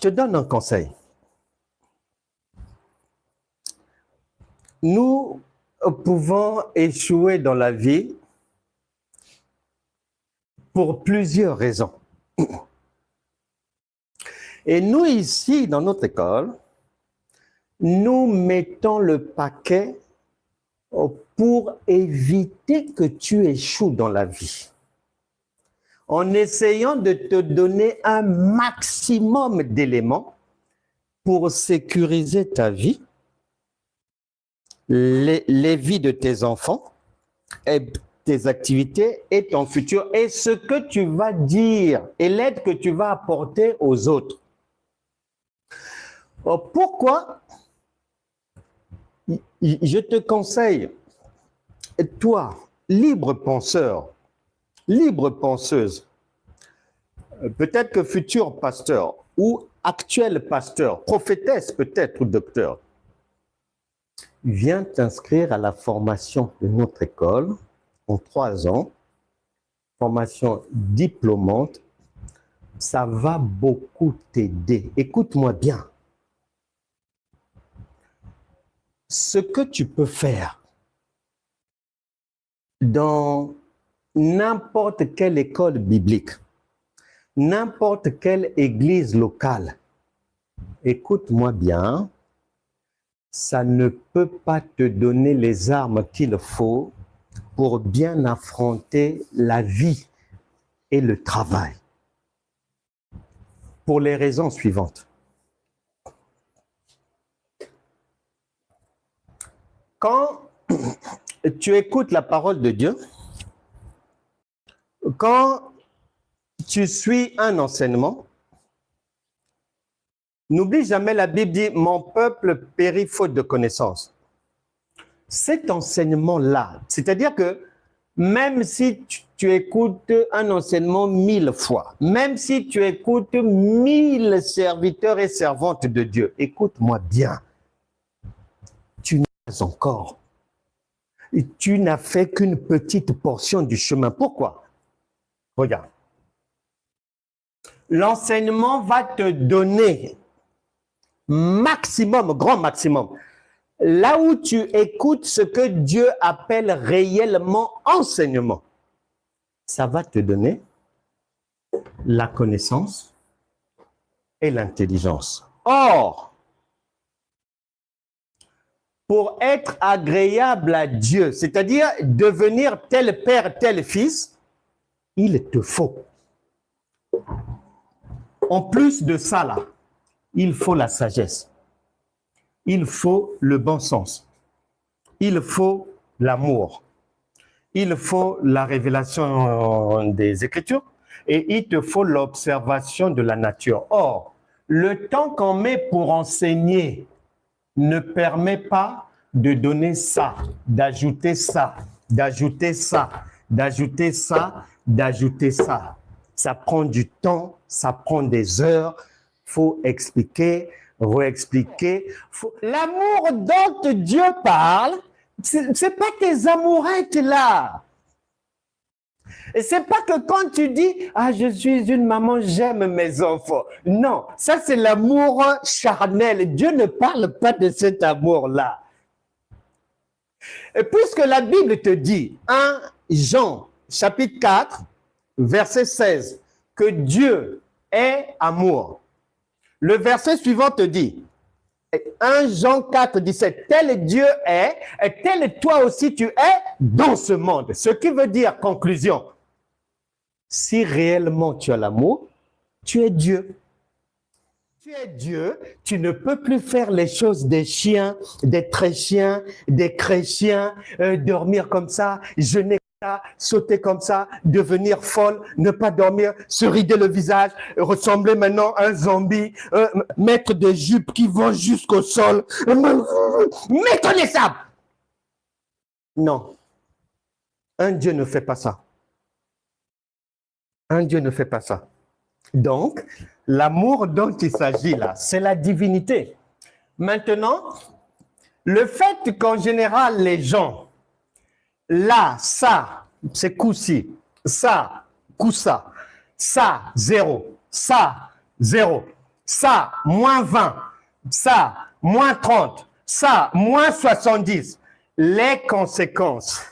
te donne un conseil. Nous pouvons échouer dans la vie pour plusieurs raisons. Et nous, ici, dans notre école, nous mettons le paquet pour éviter que tu échoues dans la vie. En essayant de te donner un maximum d'éléments pour sécuriser ta vie, les vies de tes enfants, et tes activités et ton futur, et ce que tu vas dire et l'aide que tu vas apporter aux autres. Pourquoi je te conseille, toi, libre penseur, libre penseuse, peut-être que futur pasteur ou actuel pasteur, prophétesse peut-être ou docteur, viens t'inscrire à la formation de notre école en 3 ans, formation diplômante, ça va beaucoup t'aider. Écoute-moi bien. Ce que tu peux faire dans n'importe quelle école biblique, n'importe quelle église locale, écoute-moi bien, ça ne peut pas te donner les armes qu'il faut pour bien affronter la vie et le travail. Pour les raisons suivantes. Quand tu écoutes la parole de Dieu, quand tu suis un enseignement, n'oublie jamais, la Bible dit « Mon peuple périt faute de connaissance ». Cet enseignement-là, c'est-à-dire que même si tu écoutes un enseignement 1000 fois, même si tu écoutes 1000 serviteurs et servantes de Dieu, écoute-moi bien, tu n'as encore, tu n'as fait qu'une petite portion du chemin. Pourquoi? Regarde. L'enseignement va te donner maximum, grand maximum, là où tu écoutes ce que Dieu appelle réellement enseignement, ça va te donner la connaissance et l'intelligence. Or, pour être agréable à Dieu, c'est-à-dire devenir tel père, tel fils, il te faut. En plus de ça, là, il faut la sagesse. Il faut le bon sens. Il faut l'amour. Il faut la révélation des Écritures et il te faut l'observation de la nature. Or, le temps qu'on met pour enseigner ne permet pas de donner ça, d'ajouter ça, d'ajouter ça, d'ajouter ça, d'ajouter ça. Ça prend du temps, ça prend des heures, il faut expliquer, réexpliquer. L'amour dont Dieu parle, c'est pas tes amourettes là. Et c'est pas que quand tu dis « Ah, je suis une maman, j'aime mes enfants ». Non, ça c'est l'amour charnel. Dieu ne parle pas de cet amour-là. Et puisque la Bible te dit, 1 Jean, chapitre 4, verset 16, que Dieu est amour. Le verset suivant te dit, 1 Jean 4, 17, tel Dieu est, et tel toi aussi tu es dans ce monde. Ce qui veut dire, conclusion, si réellement tu as l'amour, tu es Dieu. Tu es Dieu, tu ne peux plus faire les choses des chiens, des très-chiens, des chrétiens, dormir comme ça, jeûner comme ça, sauter comme ça, devenir folle, ne pas dormir, se rider le visage, ressembler maintenant à un zombie, mettre des jupes qui vont jusqu'au sol, méconnaissable. Non, un Dieu ne fait pas ça. Un Dieu ne fait pas ça. Donc, l'amour dont il s'agit là, c'est la divinité. Maintenant, le fait qu'en général, les gens, là, ça, c'est coup-ci, ça, coup-ça, ça, zéro, ça, moins 20, ça, moins 30, ça, moins 70. Les conséquences,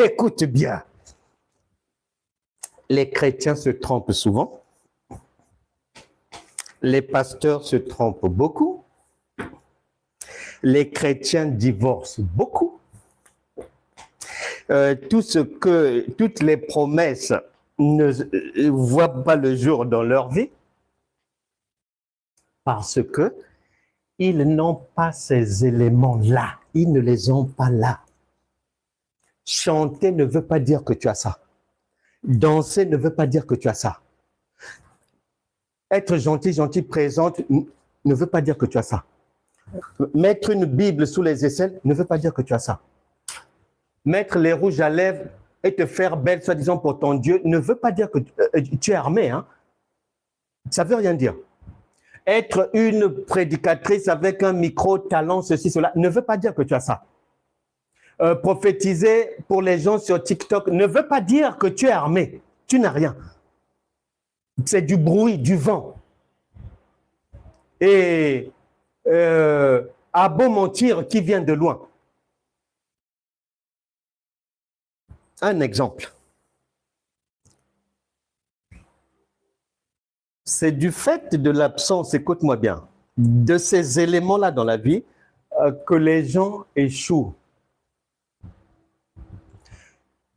écoute bien, les chrétiens se trompent souvent, les pasteurs se trompent beaucoup, les chrétiens divorcent beaucoup. Toutes les promesses ne voient pas le jour dans leur vie parce que ils n'ont pas ces éléments-là. Ils ne les ont pas là. Chanter ne veut pas dire que tu as ça. Danser ne veut pas dire que tu as ça. Être gentil, présente ne veut pas dire que tu as ça. Mettre une Bible sous les aisselles ne veut pas dire que tu as ça. Mettre les rouges à lèvres et te faire belle, soi-disant, pour ton Dieu, ne veut pas dire que tu es armé. Hein? Ça ne veut rien dire. Être une prédicatrice avec un micro, talent, ceci, cela, ne veut pas dire que tu as ça. Prophétiser pour les gens sur TikTok ne veut pas dire que tu es armé. Tu n'as rien. C'est du bruit, du vent. Et à beau mentir qui vient de loin. Un exemple. C'est du fait de l'absence, écoute-moi bien, de ces éléments-là dans la vie que les gens échouent.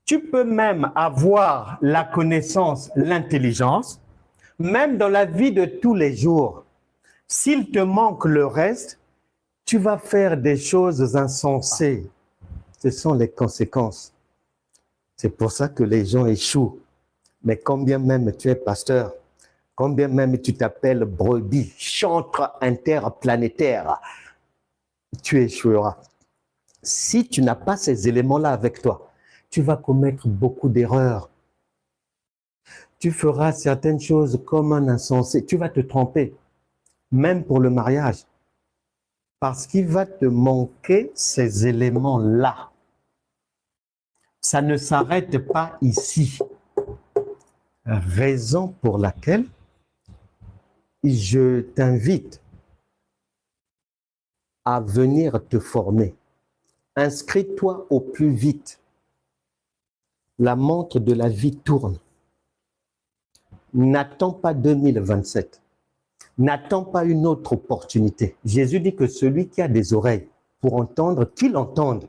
Tu peux même avoir la connaissance, l'intelligence, même dans la vie de tous les jours. S'il te manque le reste, tu vas faire des choses insensées. Ce sont les conséquences. C'est pour ça que les gens échouent. Mais combien même tu es pasteur, combien même tu t'appelles brebis, chantre interplanétaire, tu échoueras. Si tu n'as pas ces éléments-là avec toi, tu vas commettre beaucoup d'erreurs. Tu feras certaines choses comme un insensé. Tu vas te tromper, même pour le mariage. Parce qu'il va te manquer ces éléments-là. Ça ne s'arrête pas ici. Raison pour laquelle je t'invite à venir te former. Inscris-toi au plus vite. La montre de la vie tourne. N'attends pas 2027. N'attends pas une autre opportunité. Jésus dit que celui qui a des oreilles pour entendre, qu'il entende.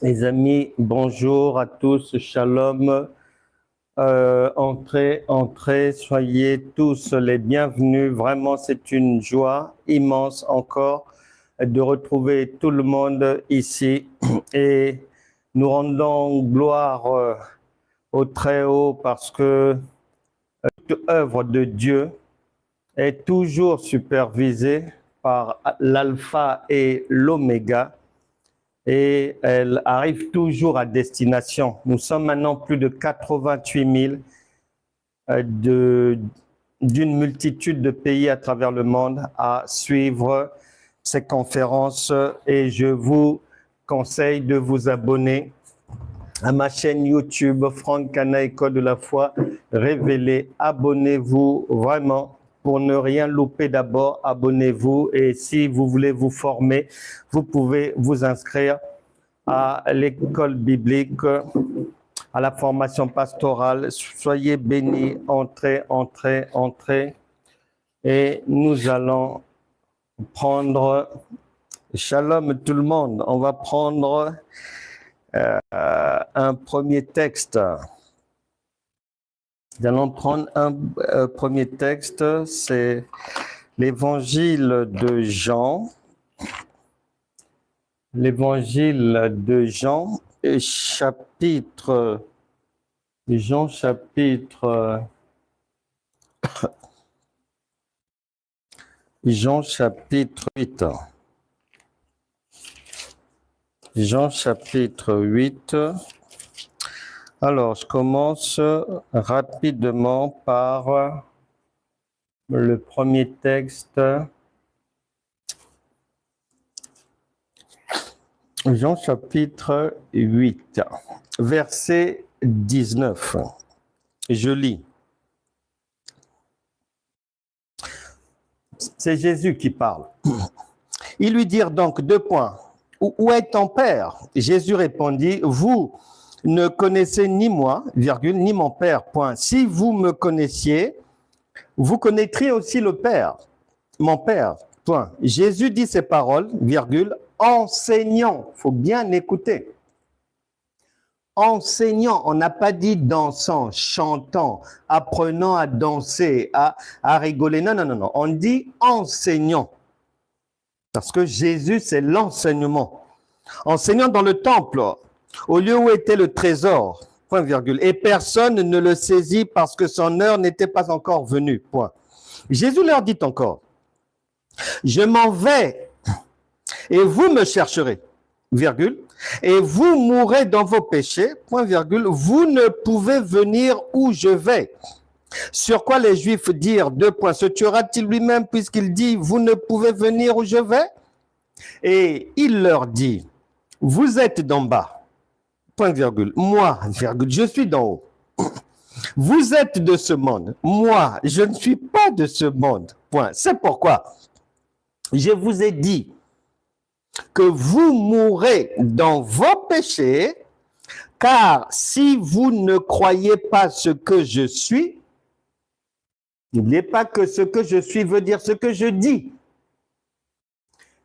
Les amis, bonjour à tous, shalom. Entrez, soyez tous les bienvenus. Vraiment, c'est une joie immense encore de retrouver tout le monde ici. Et nous rendons gloire au Très-Haut parce que toute œuvre de Dieu est toujours supervisée par l'alpha et l'oméga. Et elle arrive toujours à destination. Nous sommes maintenant plus de 88 000 d'une multitude de pays à travers le monde à suivre ces conférences et je vous conseille de vous abonner à ma chaîne YouTube Franck Cana École de la foi révélée. Abonnez-vous vraiment. Pour ne rien louper, d'abord, abonnez-vous et si vous voulez vous former, vous pouvez vous inscrire à l'école biblique, à la formation pastorale. Soyez bénis, entrez. Et nous allons prendre, shalom tout le monde, on va prendre un premier texte. Nous allons prendre un premier texte, c'est l'évangile de Jean. L'évangile de Jean, chapitre 8. Jean chapitre 8. Alors, je commence rapidement par le premier texte. Jean chapitre 8, verset 19. Je lis. C'est Jésus qui parle. Ils lui dirent donc, deux points. Où est ton Père? Jésus répondit, vous ne connaissez ni moi, virgule, ni mon Père, point. Si vous me connaissiez, vous connaîtriez aussi le Père, mon Père, point. Jésus dit ces paroles, virgule, enseignant. Il faut bien écouter. Enseignant, on n'a pas dit dansant, chantant, apprenant à danser, à rigoler. Non, non, non, non. On dit enseignant. Parce que Jésus, c'est l'enseignement. Enseignant dans le temple, au lieu où était le trésor, point virgule. Et personne ne le saisit parce que son heure n'était pas encore venue, point. Jésus leur dit encore, je m'en vais et vous me chercherez, virgule, et vous mourrez dans vos péchés, point virgule, vous ne pouvez venir où je vais. Sur quoi les Juifs dirent, deux points, se tuera-t-il lui-même puisqu'il dit, vous ne pouvez venir où je vais? Et il leur dit, vous êtes d'en bas, point virgule, moi, virgule, je suis d'en haut. Vous êtes de ce monde, moi, je ne suis pas de ce monde, point. C'est pourquoi je vous ai dit que vous mourrez dans vos péchés, car si vous ne croyez pas ce que je suis, n'oubliez pas que ce que je suis veut dire ce que je dis.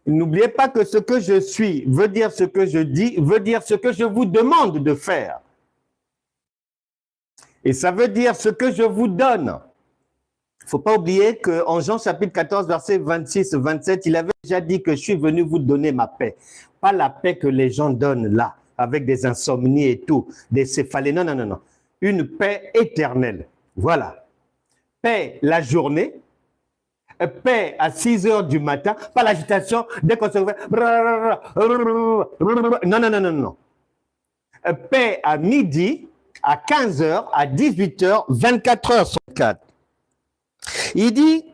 N'oubliez pas que ce que je suis veut dire ce que je dis, veut dire ce que je vous demande de faire. Et ça veut dire ce que je vous donne. Il ne faut pas oublier qu'en Jean chapitre 14, verset 26-27, il avait déjà dit que je suis venu vous donner ma paix. Pas la paix que les gens donnent là, avec des insomnies et tout, des céphalées. Non, non, non, non. Une paix éternelle. Voilà. Paix la journée, paix à 6 heures du matin, pas l'agitation, dès qu'on se réveille. Non, non, non, non, non. Paix à midi, à 15 heures, à 18 heures, 24 heures sur 4. Il dit,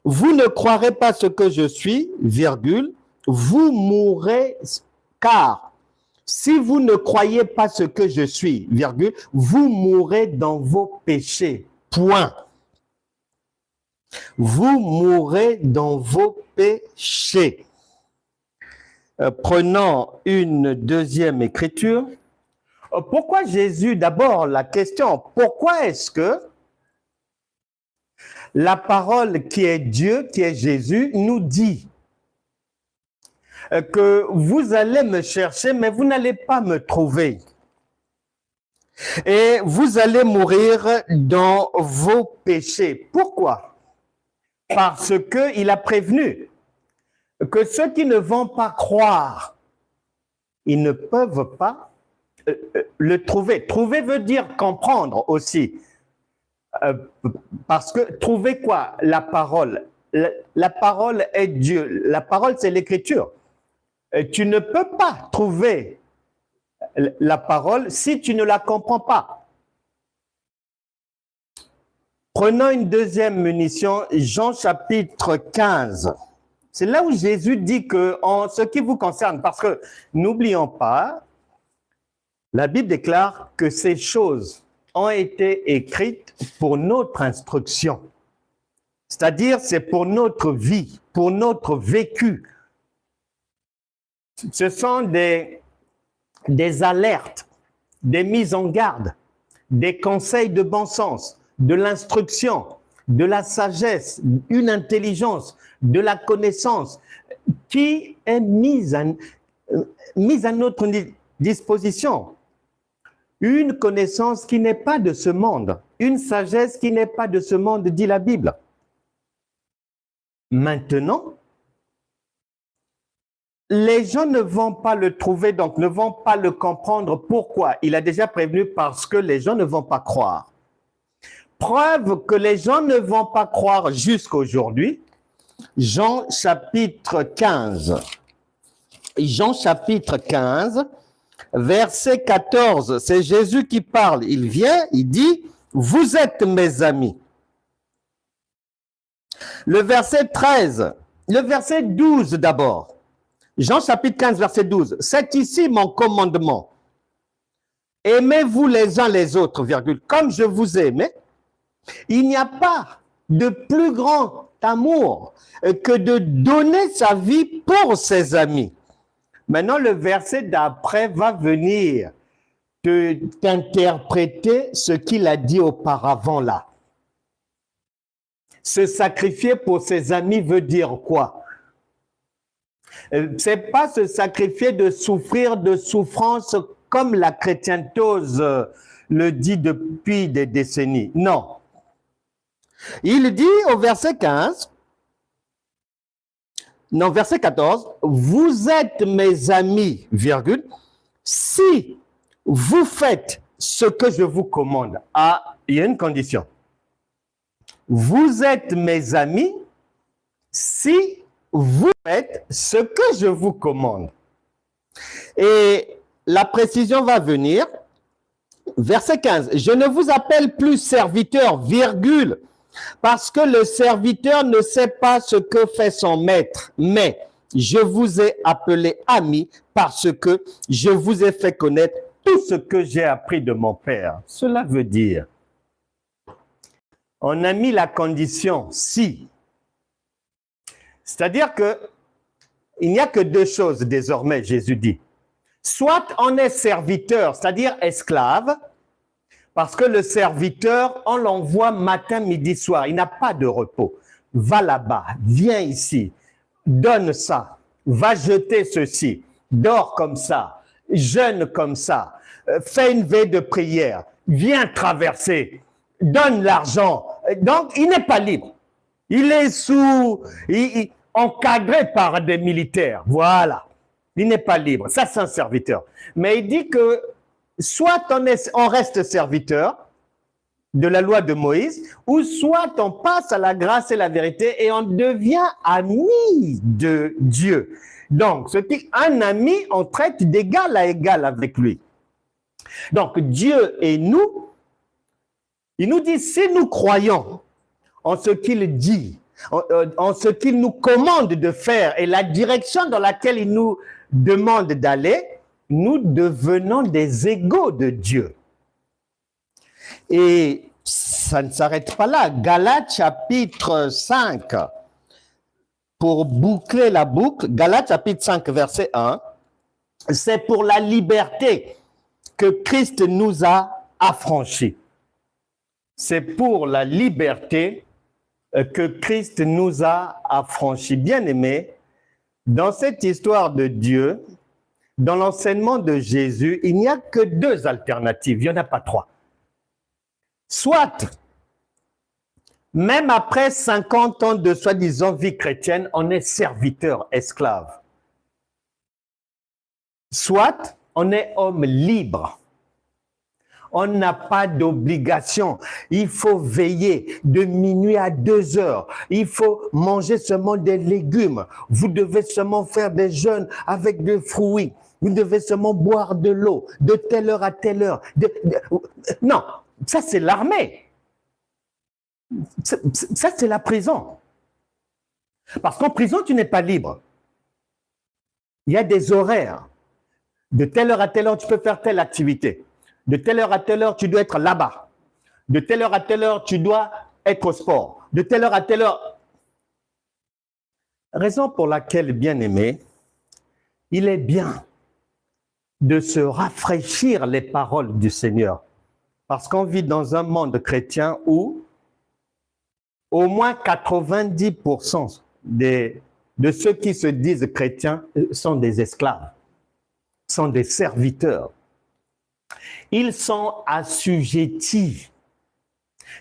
vous ne croirez pas ce que je suis, virgule, vous mourrez, car si vous ne croyez pas ce que je suis, virgule, vous mourrez dans vos péchés, point. Vous mourrez dans vos péchés. Prenons une deuxième écriture. Pourquoi Jésus, d'abord la question, pourquoi est-ce que la parole qui est Dieu, qui est Jésus, nous dit que vous allez me chercher, mais vous n'allez pas me trouver. Et vous allez mourir dans vos péchés. Pourquoi? Parce qu'il a prévenu que ceux qui ne vont pas croire, ils ne peuvent pas le trouver. Trouver veut dire comprendre aussi. Parce que trouver quoi? La parole. La parole est Dieu. La parole, c'est l'écriture. Tu ne peux pas trouver la parole si tu ne la comprends pas. Prenons une deuxième munition, Jean chapitre 15. C'est là où Jésus dit que en ce qui vous concerne, parce que n'oublions pas, la Bible déclare que ces choses ont été écrites pour notre instruction. C'est-à-dire, c'est pour notre vie, pour notre vécu. Ce sont des alertes, des mises en garde, des conseils de bon sens, de l'instruction, de la sagesse, une intelligence, de la connaissance qui est mise à notre disposition. Une connaissance qui n'est pas de ce monde, une sagesse qui n'est pas de ce monde, dit la Bible. Maintenant, les gens ne vont pas le trouver, donc ne vont pas le comprendre. Pourquoi? Il a déjà prévenu parce que les gens ne vont pas croire. Preuve que les gens ne vont pas croire jusqu'à aujourd'hui. Jean chapitre 15. Jean chapitre 15, verset 14. C'est Jésus qui parle. Il vient, il dit, vous êtes mes amis. Le verset 13, le verset 12 d'abord. Jean chapitre 15, verset 12. C'est ici mon commandement. Aimez-vous les uns les autres, virgule, comme je vous ai aimé. Il n'y a pas de plus grand amour que de donner sa vie pour ses amis. Maintenant, le verset d'après va venir t'interpréter ce qu'il a dit auparavant là. Se sacrifier pour ses amis veut dire quoi? C'est pas se sacrifier de souffrir de souffrance comme la chrétientose le dit depuis des décennies. Non. Il dit au verset 15, non, verset 14, vous êtes mes amis, virgule, si vous faites ce que je vous commande. Ah, il y a une condition. Vous êtes mes amis si vous faites ce que je vous commande. Et la précision va venir. Verset 15. Je ne vous appelle plus serviteur, virgule, parce que le serviteur ne sait pas ce que fait son maître, mais je vous ai appelé ami parce que je vous ai fait connaître tout ce que j'ai appris de mon Père. Cela veut dire, on a mis la condition si. C'est-à-dire que il n'y a que deux choses désormais, Jésus dit. Soit on est serviteur, c'est-à-dire esclave, parce que le serviteur, on l'envoie matin, midi, soir. Il n'a pas de repos. Va là-bas, viens ici, donne ça, va jeter ceci, dors comme ça, jeûne comme ça, fais une veille de prière, viens traverser, donne l'argent. Donc, il n'est pas libre. Il est encadré par des militaires. Voilà. Il n'est pas libre. Ça, c'est un serviteur. Mais il dit que soit on reste serviteur de la loi de Moïse, ou soit on passe à la grâce et la vérité et on devient ami de Dieu. Donc, un ami, on traite d'égal à égal avec lui. Donc, Dieu et nous, il nous dit, si nous croyons en ce qu'il dit, en ce qu'il nous commande de faire et la direction dans laquelle il nous demande d'aller, nous devenons des égaux de Dieu. Et ça ne s'arrête pas là. Galates chapitre 5, pour boucler la boucle, Galates chapitre 5, verset 1, c'est pour la liberté que Christ nous a affranchis. C'est pour la liberté que Christ nous a affranchis. Bien-aimés, dans cette histoire de Dieu, dans l'enseignement de Jésus, il n'y a que deux alternatives, il n'y en a pas trois. Soit, même après 50 ans de soi-disant vie chrétienne, on est serviteur, esclave. Soit, on est homme libre. On n'a pas d'obligation. Il faut veiller de minuit à 2 heures. Il faut manger seulement des légumes. Vous devez seulement faire des jeûnes avec des fruits. Vous devez seulement boire de l'eau de telle heure à telle heure. Non, ça c'est l'armée. Ça c'est la prison. Parce qu'en prison, tu n'es pas libre. Il y a des horaires. De telle heure à telle heure, tu peux faire telle activité. De telle heure à telle heure, tu dois être là-bas. De telle heure à telle heure, tu dois être au sport. De telle heure à telle heure. Raison pour laquelle, bien-aimé, il est bien de se rafraîchir les paroles du Seigneur. Parce qu'on vit dans un monde chrétien où au moins 90% de ceux qui se disent chrétiens sont des esclaves, sont des serviteurs. Ils sont assujettis.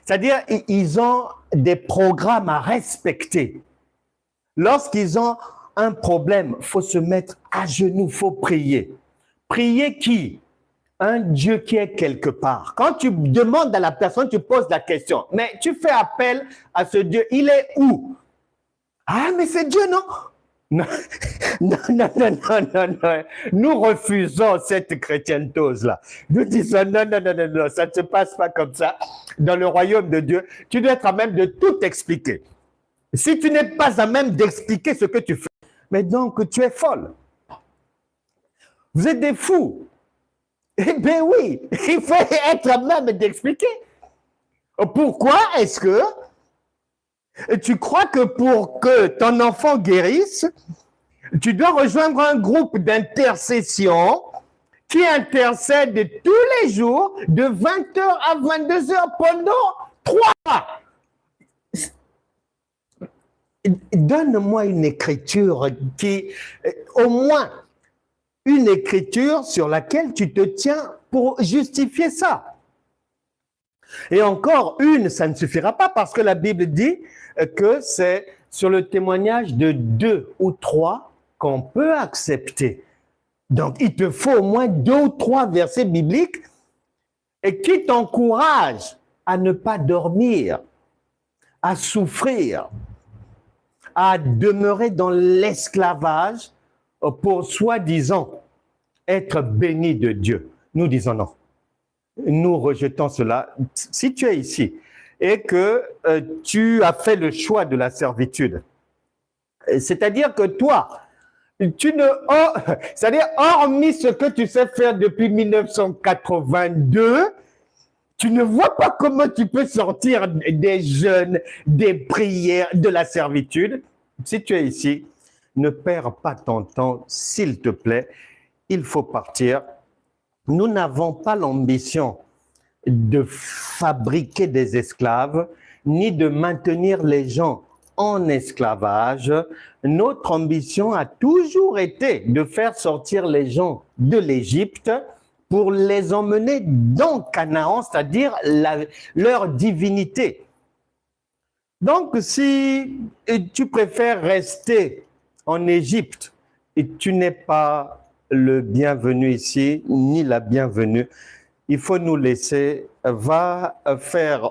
C'est-à-dire, ils ont des programmes à respecter. Lorsqu'ils ont un problème, il faut se mettre à genoux, il faut prier. Prier qui? Un Dieu qui est quelque part. Quand tu demandes à la personne, tu poses la question. Mais tu fais appel à ce Dieu. Il est où? Ah, mais c'est Dieu, non? Non, non, non, non, non, non. Nous refusons cette chrétienté-là. Nous disons non, non, non, non, non, ça ne se passe pas comme ça. Dans le royaume de Dieu, tu dois être à même de tout expliquer. Si tu n'es pas à même d'expliquer ce que tu fais, mais donc tu es folle. Vous êtes des fous. Eh bien oui, il faut être à même d'expliquer. Pourquoi est-ce que tu crois que pour que ton enfant guérisse, tu dois rejoindre un groupe d'intercession qui intercède tous les jours de 20h à 22h pendant 3 mois. Donne-moi une écriture qui, au moins, une écriture sur laquelle tu te tiens pour justifier ça. Et encore une, ça ne suffira pas parce que la Bible dit que c'est sur le témoignage de 2 ou 3 qu'on peut accepter. Donc, il te faut au moins 2 ou 3 versets bibliques et qui t'encouragent à ne pas dormir, à souffrir, à demeurer dans l'esclavage pour soi-disant être béni de Dieu. Nous disons non. Nous rejetons cela. Si tu es ici et que tu as fait le choix de la servitude, c'est-à-dire que toi, c'est-à-dire hormis ce que tu sais faire depuis 1982, tu ne vois pas comment tu peux sortir des jeûnes, des prières, de la servitude. Si tu es ici, ne perds pas ton temps, s'il te plaît. Il faut partir. Nous n'avons pas l'ambition de fabriquer des esclaves, ni de maintenir les gens en esclavage. Notre ambition a toujours été de faire sortir les gens de l'Égypte pour les emmener dans Canaan, c'est-à-dire leur divinité. Donc, si tu préfères rester en Égypte et tu n'es pas le bienvenu ici, ni la bienvenue, il faut nous laisser, va faire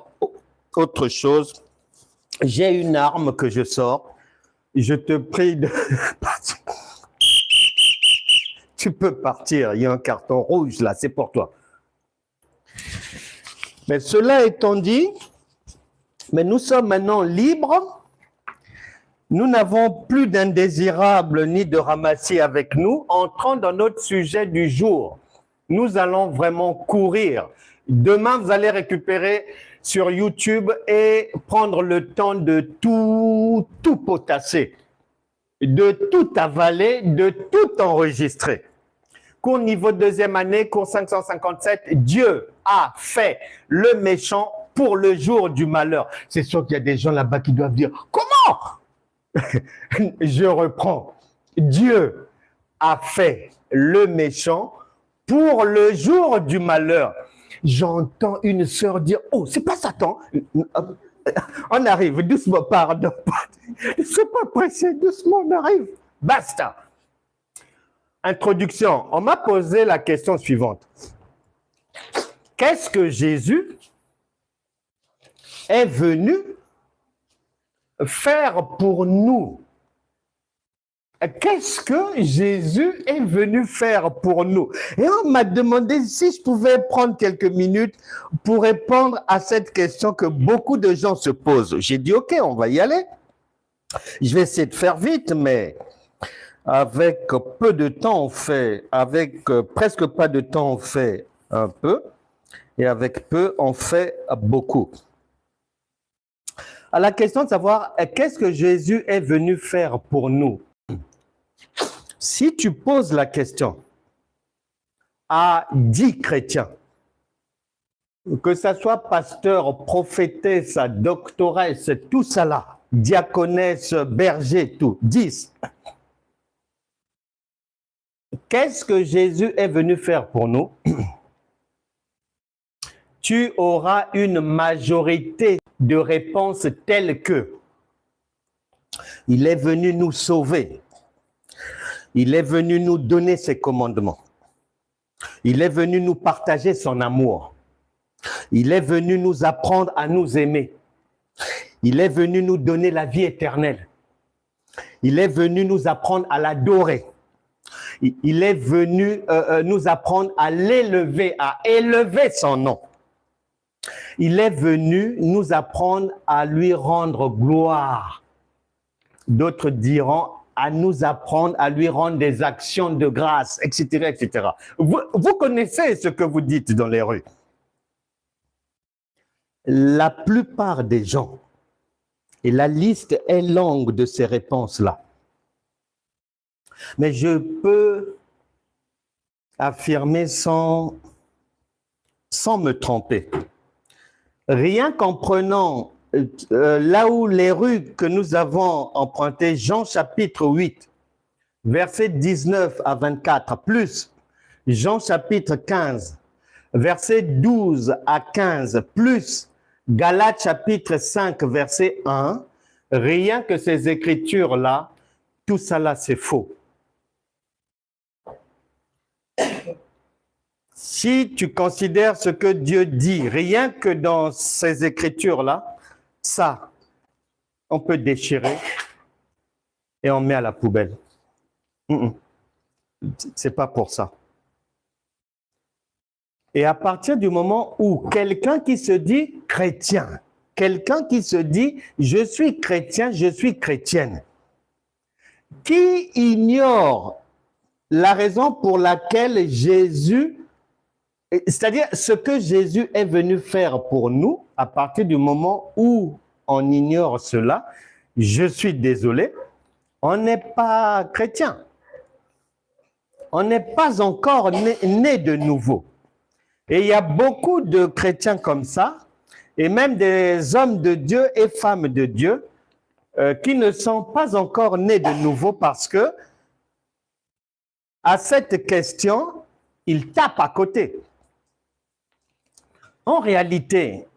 autre chose. J'ai une arme que je sors. Je te prie de partir. Tu peux partir. Il y a un carton rouge là, c'est pour toi. Mais cela étant dit, mais nous sommes maintenant libres. Nous n'avons plus d'indésirables ni de ramassis avec nous. Entrons dans notre sujet du jour. Nous allons vraiment courir. Demain, vous allez récupérer sur YouTube et prendre le temps de tout potasser, de tout avaler, de tout enregistrer. Cours niveau 2e année, cours 557, Dieu a fait le méchant pour le jour du malheur. C'est sûr qu'il y a des gens là-bas qui doivent dire « Comment ?» Je reprends. Dieu a fait le méchant pour le jour du malheur. J'entends une sœur dire « Oh, c'est pas Satan. » On arrive, doucement, pardon. C'est pas pressé, doucement, on arrive. Basta. Introduction. On m'a posé la question suivante. Qu'est-ce que Jésus est venu faire pour nous? Qu'est-ce que Jésus est venu faire pour nous? Et on m'a demandé si je pouvais prendre quelques minutes pour répondre à cette question que beaucoup de gens se posent. J'ai dit, OK, on va y aller. Je vais essayer de faire vite, mais avec peu de temps, on fait, avec presque pas de temps, on fait un peu, et avec peu, on fait beaucoup. À la question de savoir, qu'est-ce que Jésus est venu faire pour nous? Si tu poses la question à 10 chrétiens, que ce soit pasteur, prophétesse, doctoresse, tout ça là, diaconesse, berger, tout, 10. Qu'est-ce que Jésus est venu faire pour nous? Tu auras une majorité de réponses telles que il est venu nous sauver. Il est venu nous donner ses commandements. Il est venu nous partager son amour. Il est venu nous apprendre à nous aimer. Il est venu nous donner la vie éternelle. Il est venu nous apprendre à l'adorer. Il est venu nous apprendre à l'élever, à élever son nom. Il est venu nous apprendre à lui rendre gloire. D'autres diront à nous apprendre à lui rendre des actions de grâce, etc., etc. Vous connaissez ce que vous dites dans les rues. La plupart des gens, et la liste est longue de ces réponses-là, mais je peux affirmer sans me tromper. Rien qu'en prenant là où les rues que nous avons empruntées, Jean chapitre 8, versets 19 à 24, plus Jean chapitre 15, versets 12 à 15, plus Galates chapitre 5, verset 1, rien que ces écritures-là, tout ça là, c'est faux. Si tu considères ce que Dieu dit, rien que dans ces écritures-là, ça, on peut déchirer et on met à la poubelle. C'est pas pour ça. Et à partir du moment où quelqu'un qui se dit chrétien, quelqu'un qui se dit je suis chrétien, je suis chrétienne, qui ignore la raison pour laquelle Jésus, c'est-à-dire ce que Jésus est venu faire pour nous, à partir du moment où on ignore cela, je suis désolé, on n'est pas chrétien. On n'est pas encore né de nouveau. Et il y a beaucoup de chrétiens comme ça, et même des hommes de Dieu et femmes de Dieu qui ne sont pas encore nés de nouveau parce que à cette question, ils tapent à côté. En réalité,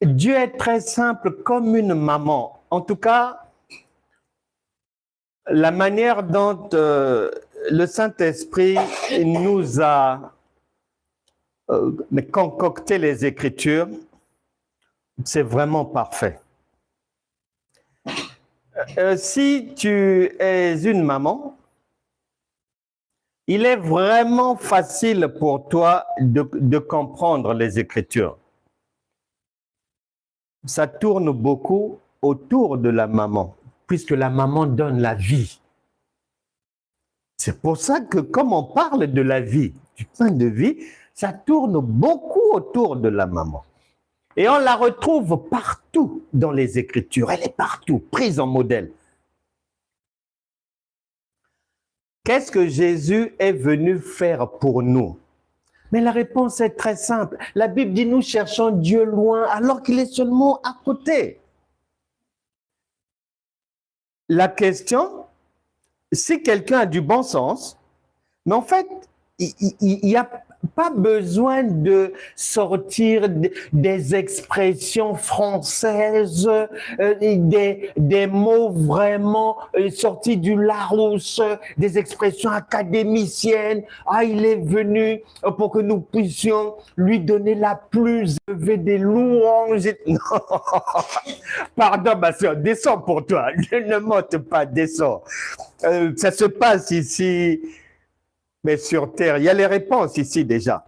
Dieu est très simple comme une maman. En tout cas, la manière dont le Saint-Esprit nous a concocté les Écritures, c'est vraiment parfait. Si tu es une maman, il est vraiment facile pour toi de comprendre les Écritures. Ça tourne beaucoup autour de la maman, puisque la maman donne la vie. C'est pour ça que comme on parle de la vie, du pain de vie, ça tourne beaucoup autour de la maman. Et on la retrouve partout dans les Écritures. Elle est partout, prise en modèle. Qu'est-ce que Jésus est venu faire pour nous? Mais la réponse est très simple. La Bible dit nous cherchons Dieu loin alors qu'il est seulement à côté. La question, si quelqu'un a du bon sens, mais en fait, il n'y a pas besoin de sortir des expressions françaises, des mots vraiment sortis du Larousse, des expressions académiciennes. Ah, il est venu pour que nous puissions lui donner la plus élevée des louanges. Non. Pardon, ma soeur, descends pour toi. Ne monte pas, descends. Ça se passe ici. Mais sur terre, il y a les réponses ici déjà.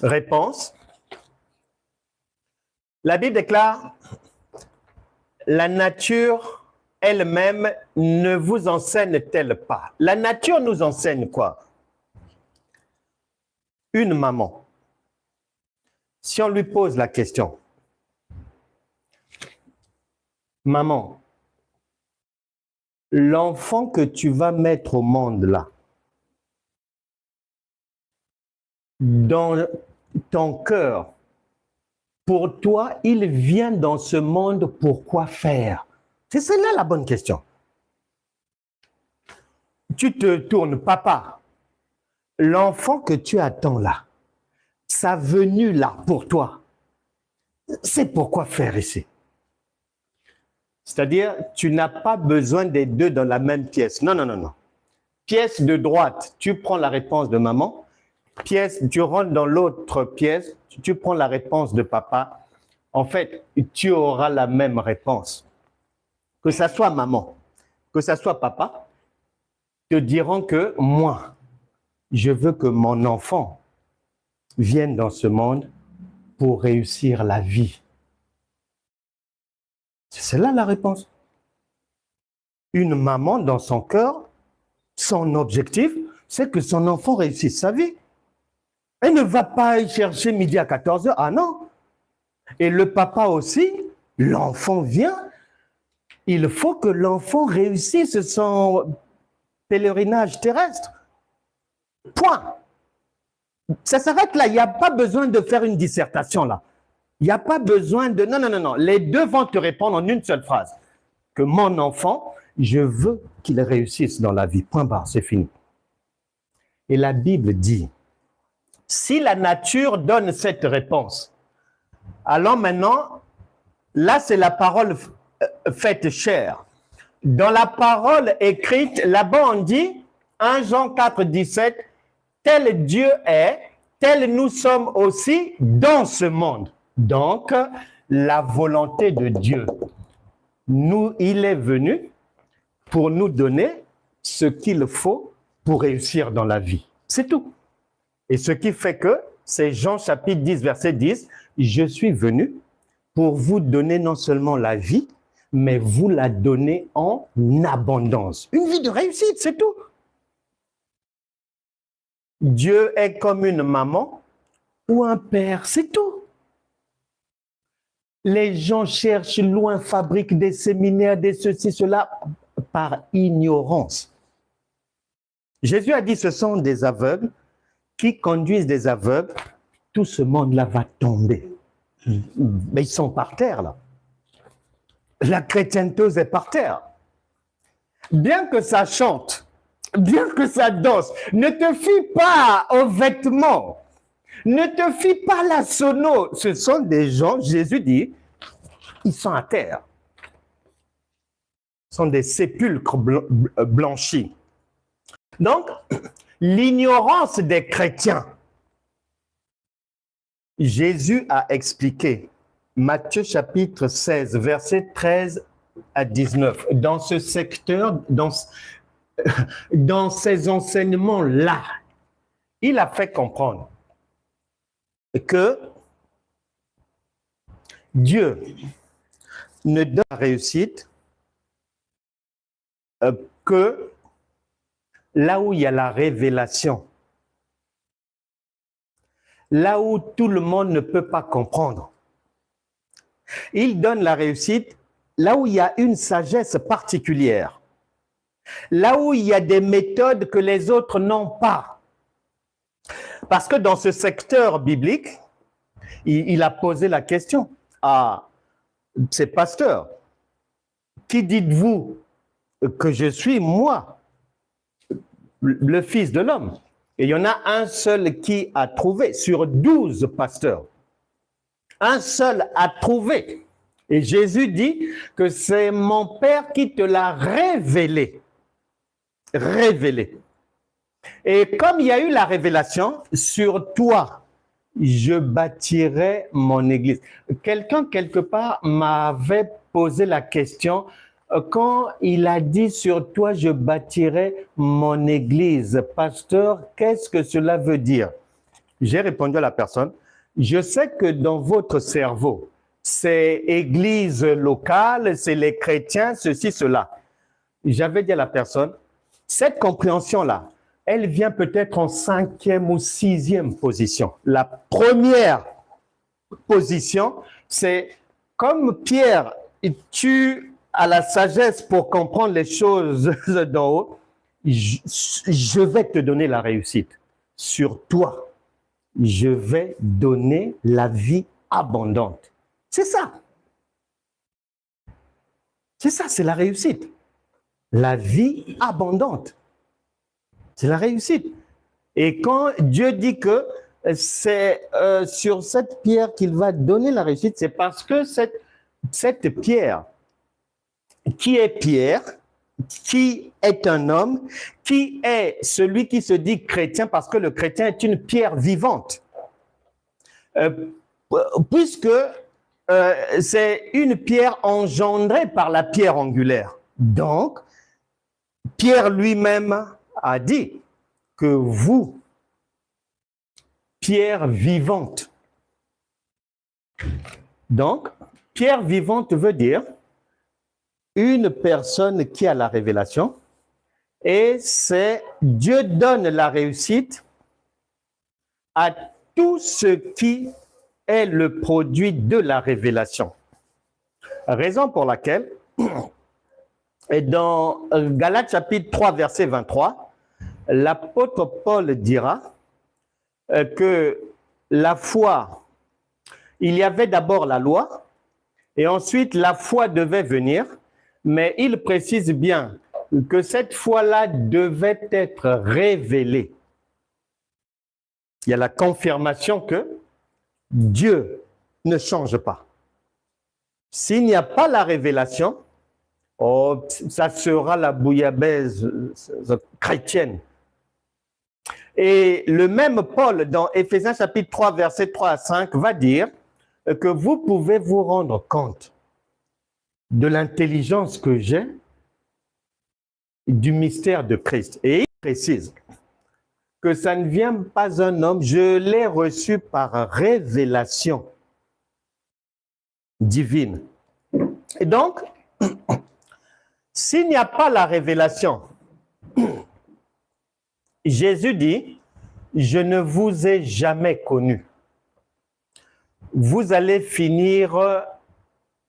Réponse. La Bible déclare, la nature elle-même ne vous enseigne-t-elle pas? La nature nous enseigne quoi? Une maman. Si on lui pose la question, maman, l'enfant que tu vas mettre au monde là, dans ton cœur, pour toi, il vient dans ce monde pour quoi faire? C'est celle-là la bonne question. Tu te tournes, papa, l'enfant que tu attends là, sa venue là pour toi, c'est pour quoi faire ici? C'est-à-dire, tu n'as pas besoin des deux dans la même pièce. Non, non, non, non. Pièce de droite, tu prends la réponse de maman. Pièce, tu rentres dans l'autre pièce, tu prends la réponse de papa. En fait, tu auras la même réponse. Que ça soit maman, que ça soit papa, te diront que moi, je veux que mon enfant vienne dans ce monde pour réussir la vie. C'est là la réponse. Une maman, dans son cœur, son objectif, c'est que son enfant réussisse sa vie. Elle ne va pas y chercher midi à 14h. Ah non. Et le papa aussi, l'enfant vient. Il faut que l'enfant réussisse son pèlerinage terrestre. Point. Ça s'arrête là. Il n'y a pas besoin de faire une dissertation là. Il n'y a pas besoin de... Non. Les deux vont te répondre en une seule phrase. Que mon enfant, je veux qu'il réussisse dans la vie. Point barre, c'est fini. Et la Bible dit, si la nature donne cette réponse, alors maintenant, là c'est la parole faite chair. Dans la parole écrite, là-bas on dit, 1 Jean 4, 17, tel Dieu est, tel nous sommes aussi dans ce monde. Donc, la volonté de Dieu, il est venu pour nous donner ce qu'il faut pour réussir dans la vie. C'est tout. Et ce qui fait que, c'est Jean chapitre 10, verset 10, je suis venu pour vous donner non seulement la vie, mais vous la donner en abondance. Une vie de réussite, c'est tout. Dieu est comme une maman ou un père, c'est tout. Les gens cherchent loin, fabriquent des séminaires, des ceci, cela, par ignorance. Jésus a dit, ce sont des aveugles qui conduisent des aveugles. Tout ce monde-là va tomber. Mais ils sont par terre, là. La chrétienteuse est par terre. Bien que ça chante, bien que ça danse, ne te fie pas aux vêtements. Ne te fie pas à la sono. Ce sont des gens, Jésus dit, ils sont à terre. Ce sont des sépulcres blanchis. Donc, l'ignorance des chrétiens. Jésus a expliqué, Matthieu chapitre 16, versets 13 à 19, dans ce secteur, dans ces enseignements-là, il a fait comprendre que Dieu ne donne la réussite que là où il y a la révélation, là où tout le monde ne peut pas comprendre. Il donne la réussite là où il y a une sagesse particulière, là où il y a des méthodes que les autres n'ont pas. Parce que dans ce secteur biblique, il a posé la question à ses pasteurs. Qui dites-vous que je suis, moi, le Fils de l'homme? Et il y en a un seul qui a trouvé sur 12 pasteurs. Un seul a trouvé. Et Jésus dit que c'est mon Père qui te l'a révélé. Révélé. Et comme il y a eu la révélation, sur toi, je bâtirai mon église. Quelqu'un, quelque part, m'avait posé la question, quand il a dit sur toi, je bâtirai mon église, pasteur, qu'est-ce que cela veut dire? J'ai répondu à la personne, je sais que dans votre cerveau, c'est église locale, c'est les chrétiens, ceci, cela. J'avais dit à la personne, cette compréhension-là, elle vient peut-être en 5e ou 6e position. La première position, c'est comme Pierre, tu as la sagesse pour comprendre les choses d'en haut, je vais te donner la réussite. Sur toi, je vais donner la vie abondante. C'est ça. C'est ça, c'est la réussite. La vie abondante. C'est la réussite. Et quand Dieu dit que c'est sur cette pierre qu'il va donner la réussite, c'est parce que cette pierre, qui est Pierre, qui est un homme, qui est celui qui se dit chrétien, parce que le chrétien est une pierre vivante. Puisque c'est une pierre engendrée par la pierre angulaire. Donc, Pierre lui-même a dit que vous, pierre vivante. Donc, pierre vivante veut dire une personne qui a la révélation et c'est Dieu donne la réussite à tout ce qui est le produit de la révélation. Raison pour laquelle, et dans Galates chapitre 3, verset 23, l'apôtre Paul dira que la foi, il y avait d'abord la loi, et ensuite la foi devait venir, mais il précise bien que cette foi-là devait être révélée. Il y a la confirmation que Dieu ne change pas. S'il n'y a pas la révélation, oh, ça sera la bouillabaisse chrétienne. Et le même Paul, dans Éphésiens chapitre 3, versets 3 à 5, va dire que vous pouvez vous rendre compte de l'intelligence que j'ai du mystère de Christ. Et il précise que ça ne vient pas un homme, je l'ai reçu par révélation divine. Et donc, s'il n'y a pas la révélation, Jésus dit, je ne vous ai jamais connu. Vous allez finir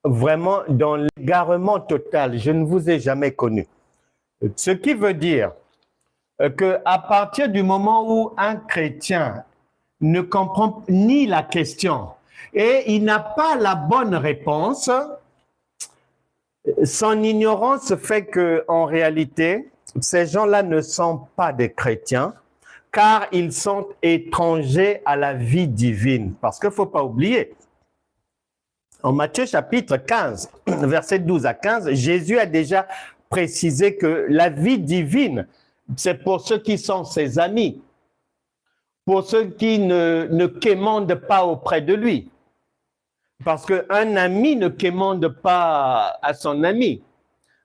vraiment dans l'égarement total. Je ne vous ai jamais connu. Ce qui veut dire qu'à partir du moment où un chrétien ne comprend ni la question et il n'a pas la bonne réponse, son ignorance fait qu'en réalité, ces gens-là ne sont pas des chrétiens car ils sont étrangers à la vie divine. Parce qu'il ne faut pas oublier, en Matthieu chapitre 15, versets 12 à 15, Jésus a déjà précisé que la vie divine, c'est pour ceux qui sont ses amis, pour ceux qui ne quémandent pas auprès de lui. Parce qu'un ami ne quémande pas à son ami.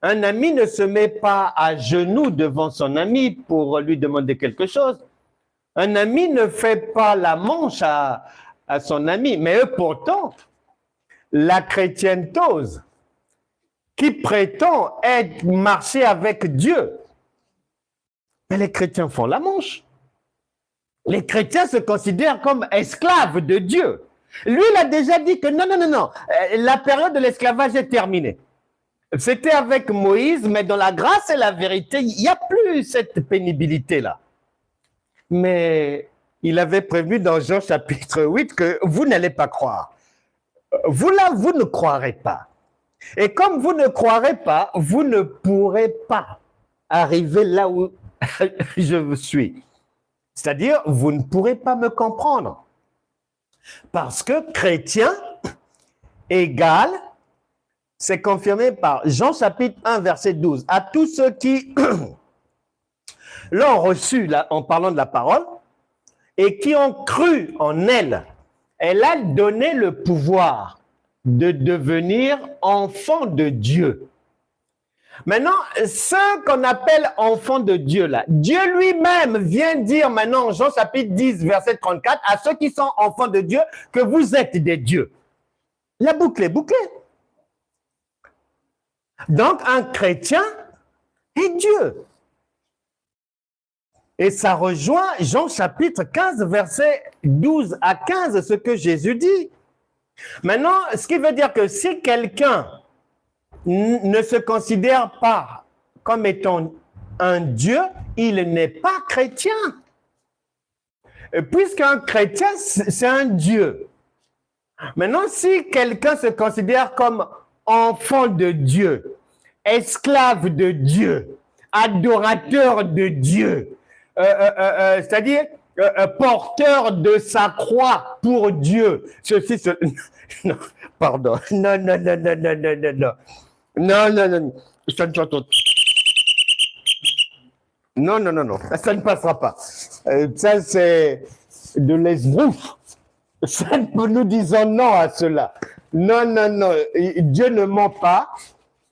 Un ami ne se met pas à genoux devant son ami pour lui demander quelque chose. Un ami ne fait pas la manche à son ami. Mais eux, pourtant, la chrétienté qui prétend être marcher avec Dieu, mais les chrétiens font la manche. Les chrétiens se considèrent comme esclaves de Dieu. Lui, il a déjà dit que non, la période de l'esclavage est terminée. C'était avec Moïse, mais dans la grâce et la vérité, il n'y a plus cette pénibilité-là. Mais il avait prévenu dans Jean chapitre 8 que vous n'allez pas croire. Vous là, vous ne croirez pas. Et comme vous ne croirez pas, vous ne pourrez pas arriver là où je suis. C'est-à-dire, vous ne pourrez pas me comprendre. Parce que chrétien égale, c'est confirmé par Jean chapitre 1, verset 12. À tous ceux qui l'ont reçu là, en parlant de la parole et qui ont cru en elle, elle a donné le pouvoir de devenir enfants de Dieu. Maintenant, ceux qu'on appelle enfants de Dieu là, Dieu lui-même vient dire maintenant, Jean chapitre 10, verset 34, à ceux qui sont enfants de Dieu, que vous êtes des dieux. La boucle est bouclée. Donc, un chrétien est Dieu. Et ça rejoint Jean chapitre 15, verset 12 à 15, ce que Jésus dit. Maintenant, ce qui veut dire que si quelqu'un ne se considère pas comme étant un Dieu, il n'est pas chrétien. Puisqu'un chrétien, c'est un Dieu. Maintenant, si quelqu'un se considère comme enfant de Dieu, esclave de Dieu, adorateur de Dieu, c'est-à-dire porteur de sa croix pour Dieu, non, pardon, non, ça ne passera pas. Ça, c'est de l'esbrouf. Ça, nous disons non à cela. Non, Dieu ne ment pas.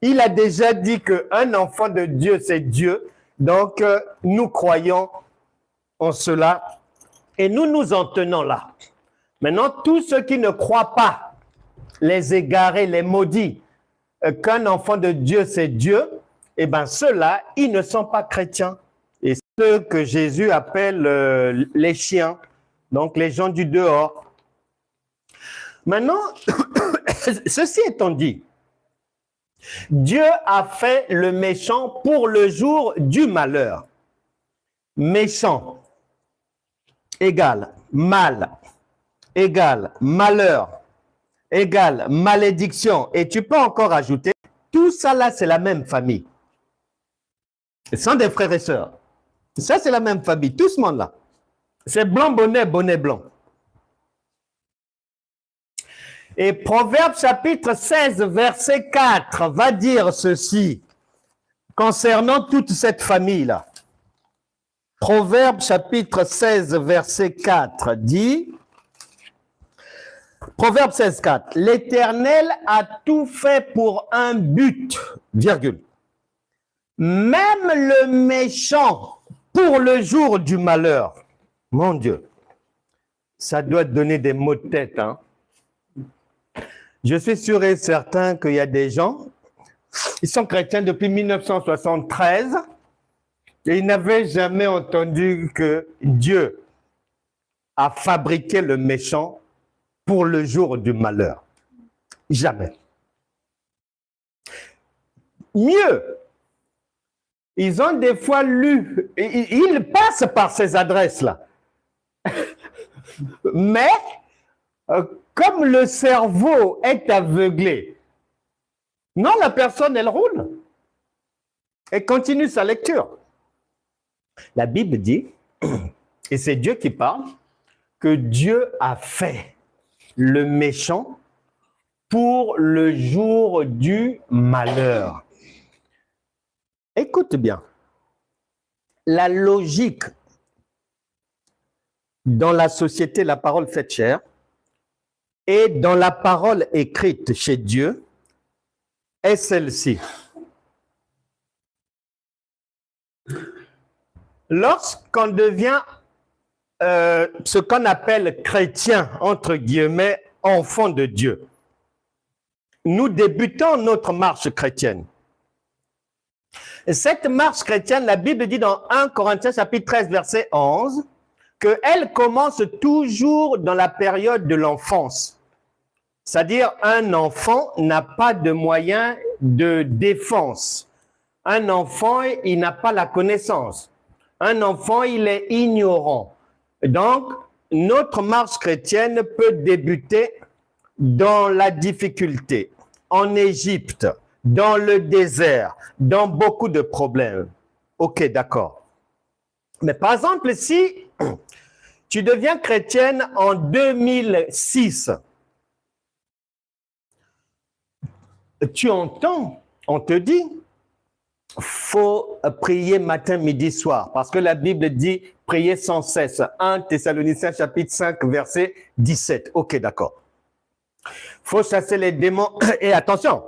Il a déjà dit qu'un enfant de Dieu, c'est Dieu. Donc, nous croyons en cela et nous nous en tenons là. Maintenant, tous ceux qui ne croient pas, les égarés, les maudits, qu'un enfant de Dieu, c'est Dieu, eh bien, ceux-là, ils ne sont pas chrétiens. Et ceux que Jésus appelle les chiens, donc les gens du dehors. Maintenant, ceci étant dit, Dieu a fait le méchant pour le jour du malheur. Méchant égale mal, égale malheur, égale malédiction. Et tu peux encore ajouter, tout ça là, c'est la même famille. Ce sont des frères et sœurs. Ça, c'est la même famille, tout ce monde-là. C'est blanc, bonnet, bonnet blanc. Et Proverbe chapitre 16, verset 4 va dire ceci concernant toute cette famille-là. Proverbe chapitre 16, verset 4 dit, Proverbe 16, 4, l'Éternel a tout fait pour un but, virgule. Même le méchant pour le jour du malheur. Mon Dieu, ça doit donner des maux de tête, hein. Je suis sûr et certain qu'il y a des gens, ils sont chrétiens depuis 1973 et ils n'avaient jamais entendu que Dieu a fabriqué le méchant pour le jour du malheur. Jamais. Mieux, ils ont des fois lu, ils passent par ces adresses-là. Mais, comme le cerveau est aveuglé, non, la personne, elle roule. Elle continue sa lecture. La Bible dit, et c'est Dieu qui parle, que Dieu a fait le méchant pour le jour du malheur. Écoute bien, la logique dans la société, la parole faite chair, et dans la parole écrite chez Dieu, est celle-ci. Lorsqu'on devient ce qu'on appelle chrétien, entre guillemets, enfant de Dieu, nous débutons notre marche chrétienne. Et cette marche chrétienne, la Bible dit dans 1 Corinthiens chapitre 13, verset 11, qu'elle commence toujours dans la période de l'enfance. C'est-à-dire, un enfant n'a pas de moyens de défense. Un enfant, il n'a pas la connaissance. Un enfant, il est ignorant. Donc, notre marche chrétienne peut débuter dans la difficulté, en Égypte, dans le désert, dans beaucoup de problèmes. Ok, d'accord. Mais par exemple, si tu deviens chrétienne en 2006, tu entends, on te dit, faut prier matin, midi, soir, parce que la Bible dit prier sans cesse. 1 Thessaloniciens chapitre 5, verset 17. Ok, d'accord. Faut chasser les démons. Et attention,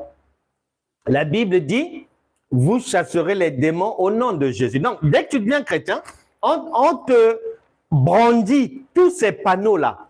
la Bible dit, vous chasserez les démons au nom de Jésus. Donc, dès que tu deviens chrétien, on te brandit tous ces panneaux-là.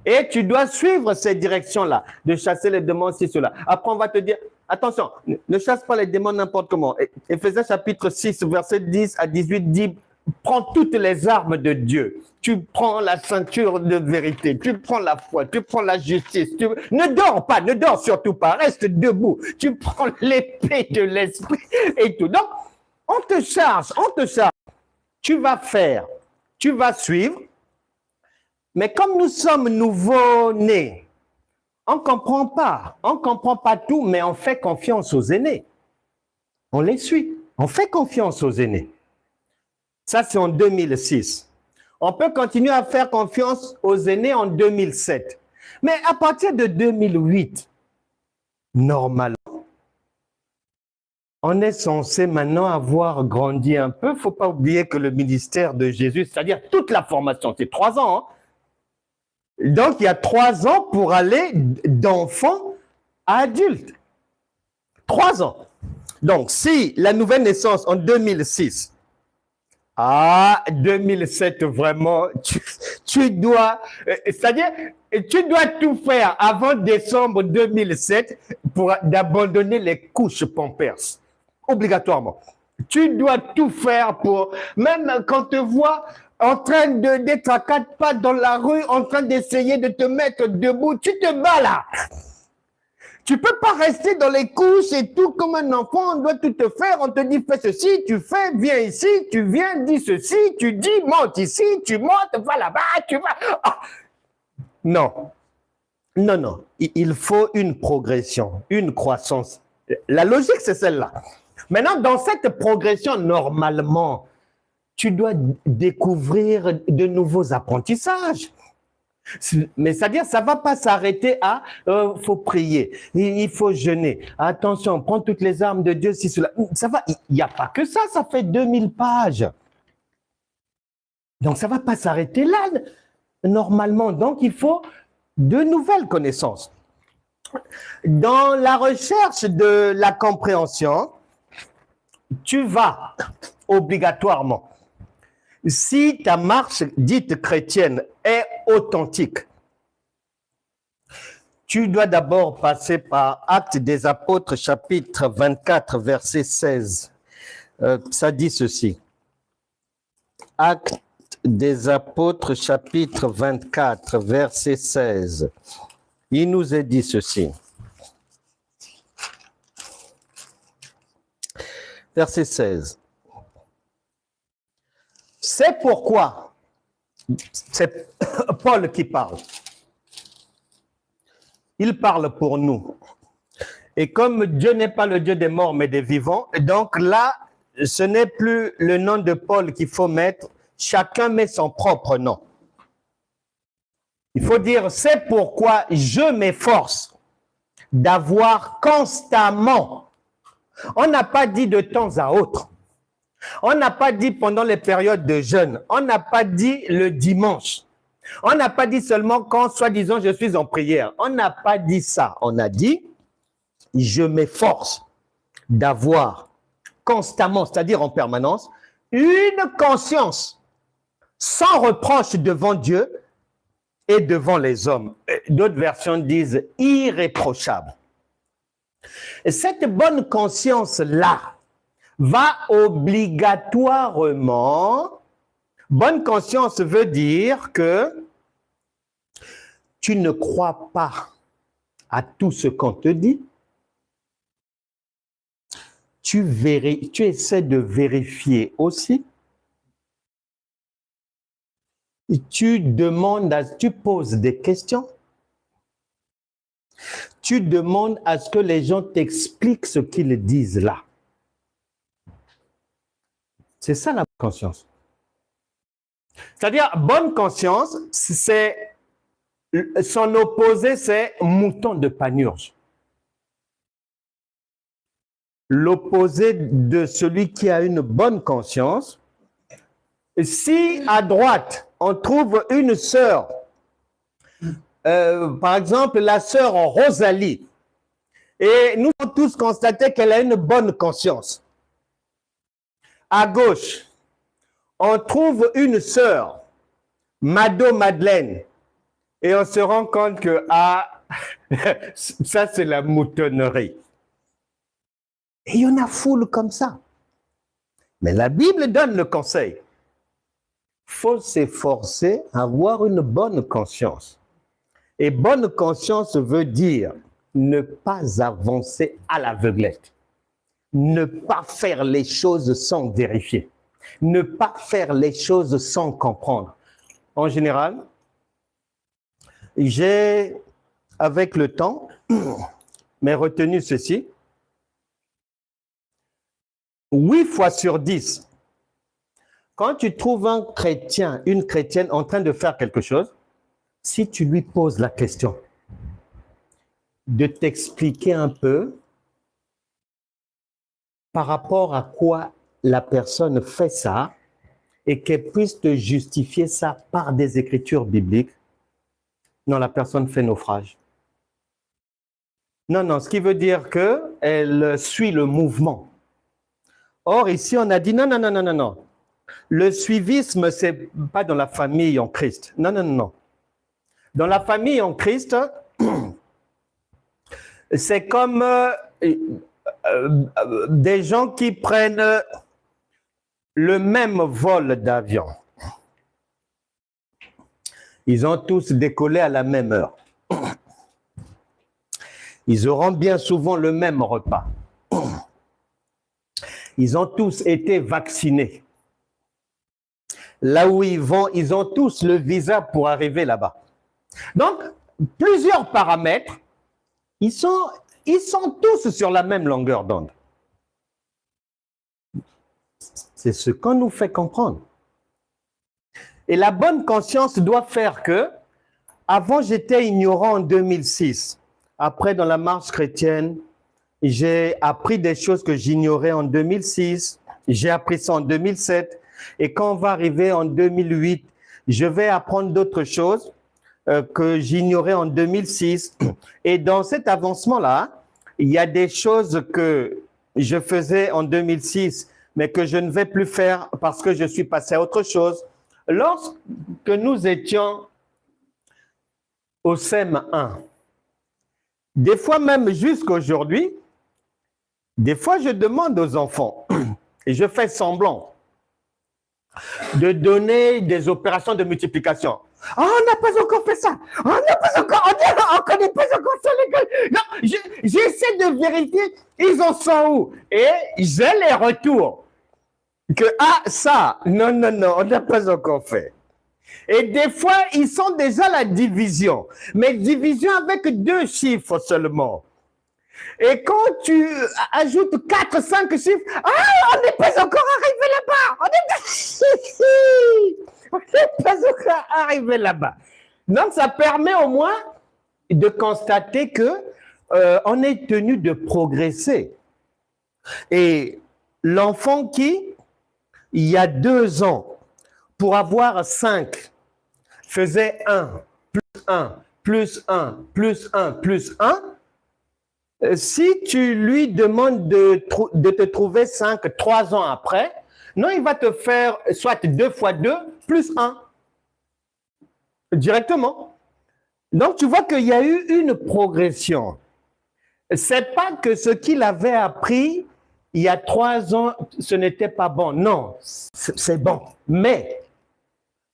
Et tu dois suivre ces directions-là, de chasser les démons, ci, cela. Après, on va te dire, attention, ne chasse pas les démons n'importe comment. Éphésiens chapitre 6, verset 10 à 18 dit, prends toutes les armes de Dieu. Tu prends la ceinture de vérité, tu prends la foi, tu prends la justice. Ne dors pas, ne dors surtout pas, reste debout. Tu prends l'épée de l'esprit et tout. Donc, on te charge. Tu vas faire, tu vas suivre. Mais comme nous sommes nouveau-nés, on ne comprend pas tout, mais on fait confiance aux aînés. On les suit, on fait confiance aux aînés. Ça, c'est en 2006. On peut continuer à faire confiance aux aînés en 2007. Mais à partir de 2008, normalement, on est censé maintenant avoir grandi un peu. Il ne faut pas oublier que le ministère de Jésus, c'est-à-dire toute la formation, c'est 3 ans, hein. Donc, il y a 3 ans pour aller d'enfant à adulte. 3 ans. Donc, si la nouvelle naissance en 2006, 2007, vraiment, tu dois, c'est-à-dire, tu dois tout faire avant décembre 2007 d'abandonner les couches Pampers. Obligatoirement. Tu dois tout faire pour, même quand te vois en train d'être à 4 pattes dans la rue, en train d'essayer de te mettre debout, tu te bats là. Tu peux pas rester dans les couches et tout comme un enfant, on doit tout te faire, on te dit fais ceci, tu fais, viens ici, tu viens, dis ceci, tu dis monte ici, tu montes, va là-bas, tu vas... Ah. Non, non, non, il faut une progression, une croissance. La logique, c'est celle-là. Maintenant, dans cette progression, normalement, tu dois découvrir de nouveaux apprentissages. Mais c'est-à-dire, ça ne va pas s'arrêter à faut prier, il faut jeûner. Attention, prends toutes les armes de Dieu, si cela. Ça va, il n'y a pas que ça, ça fait 2000 pages. Donc, ça ne va pas s'arrêter là, normalement. Donc, il faut de nouvelles connaissances. Dans la recherche de la compréhension, tu vas obligatoirement, si ta marche dite chrétienne est authentique, tu dois d'abord passer par Actes des Apôtres, chapitre 24, verset 16. Ça dit ceci. Actes des Apôtres, chapitre 24, verset 16. Il nous est dit ceci. Verset 16. C'est pourquoi, c'est Paul qui parle. Il parle pour nous. Et comme Dieu n'est pas le Dieu des morts, mais des vivants, donc là, ce n'est plus le nom de Paul qu'il faut mettre, chacun met son propre nom. Il faut dire, c'est pourquoi je m'efforce d'avoir constamment. On n'a pas dit de temps à autre. On n'a pas dit pendant les périodes de jeûne. On n'a pas dit le dimanche. On n'a pas dit seulement quand, soi-disant, je suis en prière. On n'a pas dit ça. On a dit, je m'efforce d'avoir constamment, c'est-à-dire en permanence, une conscience sans reproche devant Dieu et devant les hommes. D'autres versions disent irréprochable. Et cette bonne conscience-là va obligatoirement, bonne conscience veut dire que tu ne crois pas à tout ce qu'on te dit. Tu essaies de vérifier aussi. Tu poses des questions. Tu demandes à ce que les gens t'expliquent ce qu'ils disent là. C'est ça la conscience. C'est-à-dire, bonne conscience, son opposé, c'est mouton de panurge. L'opposé de celui qui a une bonne conscience, si à droite, on trouve une sœur, par exemple, la sœur Rosalie, et nous avons tous constaté qu'elle a une bonne conscience. À gauche, on trouve une sœur, Mado Madeleine, et on se rend compte que, ça c'est la moutonnerie. Et il y en a foule comme ça. Mais la Bible donne le conseil. Il faut s'efforcer à avoir une bonne conscience. Et bonne conscience veut dire ne pas avancer à l'aveuglette. Ne pas faire les choses sans vérifier. Ne pas faire les choses sans comprendre. En général, j'ai, avec le temps, mais retenu ceci. 8 fois sur 10, quand tu trouves un chrétien, une chrétienne en train de faire quelque chose, si tu lui poses la question de t'expliquer un peu par rapport à quoi la personne fait ça et qu'elle puisse te justifier ça par des écritures bibliques, non, la personne fait naufrage. Non, non, ce qui veut dire qu'elle suit le mouvement. Or, ici, on a dit non, non, non, non, non, non. Le suivisme, ce n'est pas dans la famille en Christ. Non, non, non, non. Dans la famille en Christ, C'est comme des gens qui prennent le même vol d'avion. Ils ont tous décollé à la même heure. Ils auront bien souvent le même repas. Ils ont tous été vaccinés. Là où ils vont, ils ont tous le visa pour arriver là-bas. Donc, plusieurs paramètres, ils sont tous sur la même longueur d'onde. C'est ce qu'on nous fait comprendre. Et la bonne conscience doit faire que, avant j'étais ignorant en 2006. Après, dans la marche chrétienne, j'ai appris des choses que j'ignorais en 2006. J'ai appris ça en 2007. Et quand on va arriver en 2008, je vais apprendre d'autres choses que j'ignorais en 2006. Et dans cet avancement-là, il y a des choses que je faisais en 2006, mais que je ne vais plus faire parce que je suis passé à autre chose. Lorsque nous étions au SEM 1, des fois même jusqu'à aujourd'hui, des fois je demande aux enfants, et je fais semblant, de donner des opérations de multiplication. Oh, on n'a pas encore fait ça. On n'a pas encore, on connaît pas encore ça, les gars. Non, j'essaie de vérifier, ils en sont où? Et j'ai les retours. Que, ça, non, on n'a pas encore fait. Et des fois, ils sont déjà la division. Mais division avec 2 chiffres seulement. Et quand tu ajoutes 4, 5 chiffres, on n'est pas encore arrivé là-bas. On n'est pas encore arrivé là-bas. Donc, ça permet au moins de constater que on est tenu de progresser. Et l'enfant qui, il y a 2 ans, pour avoir 5, faisait 1, plus 1, plus 1, plus 1, plus 1, si tu lui demandes de te trouver 5 3 ans après, non, il va te faire soit 2 fois 2 plus 1. Directement. Donc, tu vois qu'il y a eu une progression. C'est pas que ce qu'il avait appris il y a 3 ans, ce n'était pas bon. Non, c'est bon. Mais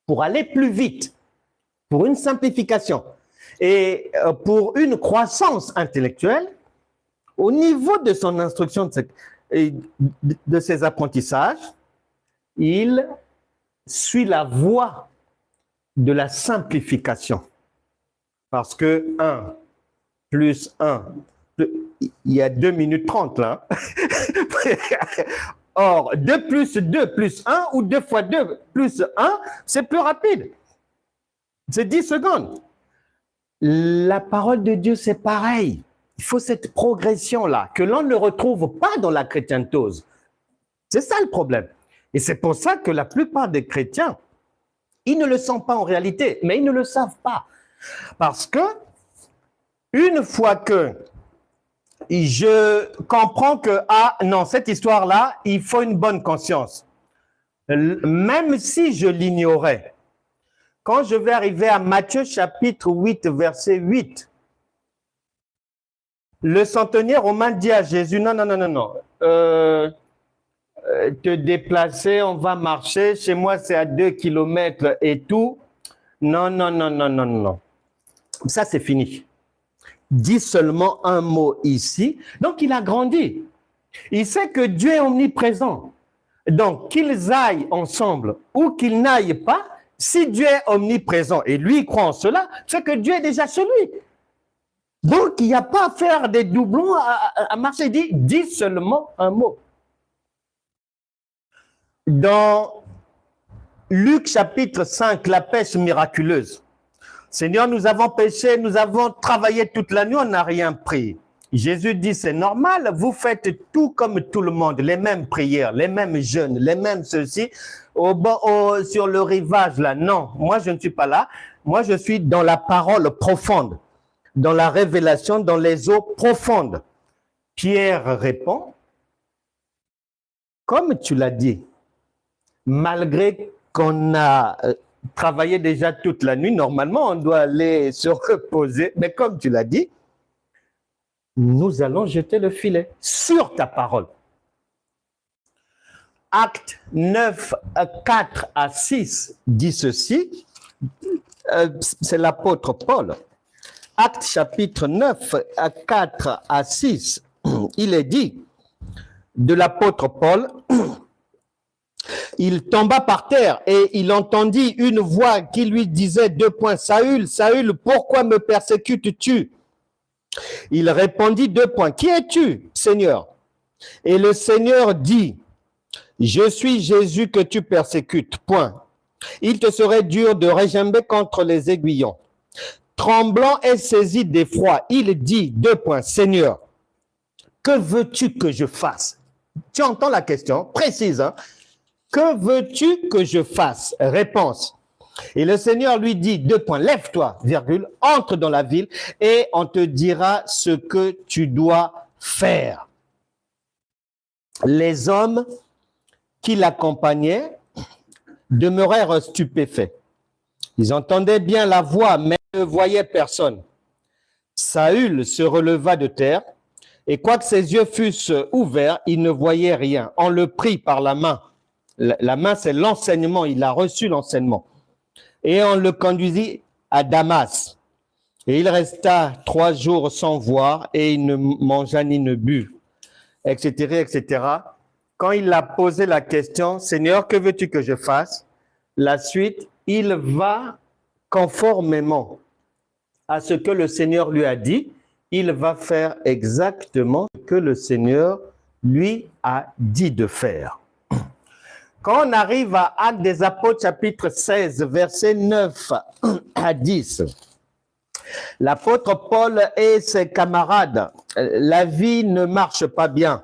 pour aller plus vite, pour une simplification et pour une croissance intellectuelle, au niveau de son instruction, de ses apprentissages, il suit la voie de la simplification. Parce que 1 plus 1, il y a 2 minutes 30 là. Or, 2 plus 2 plus 1 ou 2 fois 2 plus 1, c'est plus rapide. C'est 10 secondes. La parole de Dieu, c'est pareil. Il faut cette progression-là que l'on ne retrouve pas dans la chrétientose. C'est ça le problème. Et c'est pour ça que la plupart des chrétiens, ils ne le sentent pas en réalité, mais ils ne le savent pas. Parce que, une fois que je comprends que, non, cette histoire-là, il faut une bonne conscience. Même si je l'ignorais, quand je vais arriver à Matthieu chapitre 8, verset 8, le centenier romain dit à Jésus, non, te déplacer, on va marcher, chez moi c'est à 2 kilomètres et tout. Non. Ça c'est fini. Dis seulement un mot ici. Donc il a grandi. Il sait que Dieu est omniprésent. Donc qu'ils aillent ensemble ou qu'ils n'aillent pas, si Dieu est omniprésent et lui il croit en cela, c'est que Dieu est déjà chez lui. Donc, il n'y a pas à faire des doublons, à marcher. Dis seulement un mot. Dans Luc chapitre 5, la pêche miraculeuse. Seigneur, nous avons pêché, nous avons travaillé toute la nuit, on n'a rien pris. Jésus dit, c'est normal, vous faites tout comme tout le monde, les mêmes prières, les mêmes jeûnes, les mêmes ceci, sur le rivage là. Non, moi je ne suis pas là. Moi je suis dans la parole profonde. Dans la révélation, dans les eaux profondes. Pierre répond, comme tu l'as dit, malgré qu'on a travaillé déjà toute la nuit, normalement on doit aller se reposer, mais comme tu l'as dit, nous allons jeter le filet sur ta parole. Acte 9, 4 à 6 dit ceci, c'est l'apôtre Paul. Acte chapitre 9, 4 à 6, il est dit de l'apôtre Paul, il tomba par terre et il entendit une voix qui lui disait : Saül, Saül, pourquoi me persécutes-tu? Il répondit : Qui es-tu, Seigneur? Et le Seigneur dit : Je suis Jésus que tu persécutes. Il te serait dur de régimber contre les aiguillons. Tremblant et saisi d'effroi, il dit : Seigneur, que veux-tu que je fasse? Tu entends la question précise, hein? Que veux-tu que je fasse? Réponse. Et le Seigneur lui dit : Lève-toi, entre dans la ville et on te dira ce que tu dois faire. Les hommes qui l'accompagnaient demeurèrent stupéfaits. Ils entendaient bien la voix, mais ne voyaient personne. Saül se releva de terre, et quoique ses yeux fussent ouverts, il ne voyait rien. On le prit par la main. La main, c'est l'enseignement. Il a reçu l'enseignement. Et on le conduisit à Damas. Et il resta 3 jours sans voir, et il ne mangea ni ne but, etc., etc. Quand il a posé la question, « Seigneur, que veux-tu que je fasse ?» La suite, il va conformément à ce que le Seigneur lui a dit, il va faire exactement ce que le Seigneur lui a dit de faire. Quand on arrive à Actes des Apôtres, chapitre 16, versets 9 à 10, l'apôtre Paul et ses camarades, la vie ne marche pas bien.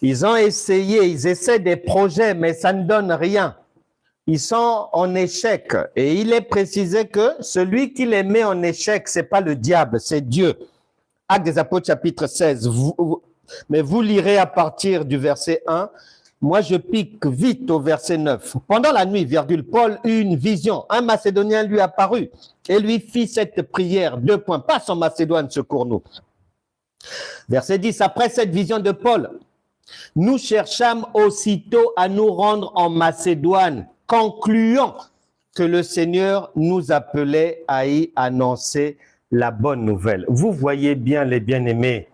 Ils ont essayé, ils essaient des projets, mais ça ne donne rien. Ils sont en échec. Et il est précisé que celui qui les met en échec, ce n'est pas le diable, c'est Dieu. Actes des Apôtres, chapitre 16. Mais vous lirez à partir du verset 1. Moi, je pique vite au verset 9. Pendant la nuit, Paul eut une vision. Un Macédonien lui apparut et lui fit cette prière. Passe en Macédoine, secours-nous. Verset 10. Après cette vision de Paul, nous cherchâmes aussitôt à nous rendre en Macédoine, concluant que le Seigneur nous appelait à y annoncer la bonne nouvelle. Vous voyez bien, les bien-aimés,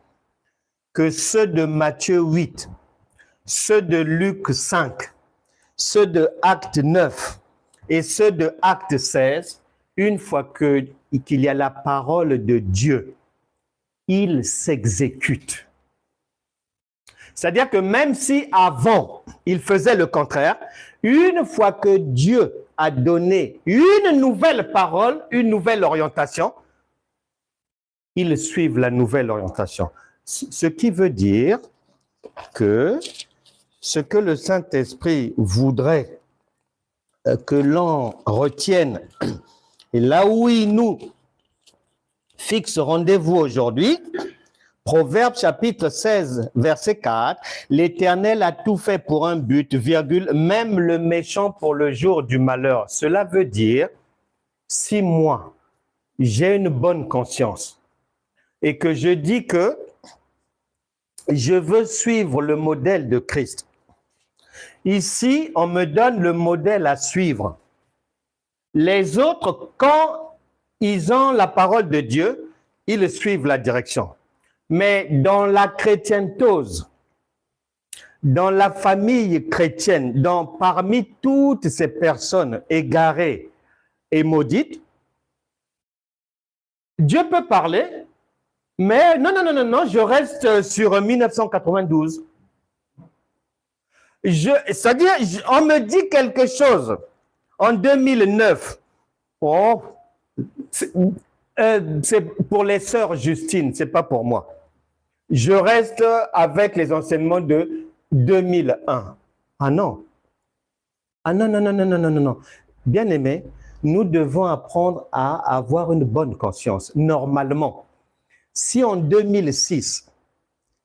que ceux de Matthieu 8, ceux de Luc 5, ceux de Acte 9 et ceux de Acte 16, une fois qu'il y a la parole de Dieu, ils s'exécutent. C'est-à-dire que même si avant, il faisait le contraire, une fois que Dieu a donné une nouvelle parole, une nouvelle orientation, ils suivent la nouvelle orientation. Ce qui veut dire que ce que le Saint-Esprit voudrait que l'on retienne, et là où il nous fixe rendez-vous aujourd'hui, Proverbe chapitre 16, verset 4, « L'Éternel a tout fait pour un but, même le méchant pour le jour du malheur. » Cela veut dire, si moi, j'ai une bonne conscience et que je dis que je veux suivre le modèle de Christ, ici, on me donne le modèle à suivre. Les autres, quand ils ont la parole de Dieu, ils suivent la direction. Mais dans la chrétientose, dans la famille chrétienne, parmi toutes ces personnes égarées et maudites, Dieu peut parler, mais non, je reste sur 1992. C'est-à-dire, on me dit quelque chose en 2009. Oh, c'est pour les sœurs Justine, c'est pas pour moi. Je reste avec les enseignements de 2001. Ah non. Ah non. Bien aimé, nous devons apprendre à avoir une bonne conscience. Normalement, si en 2006,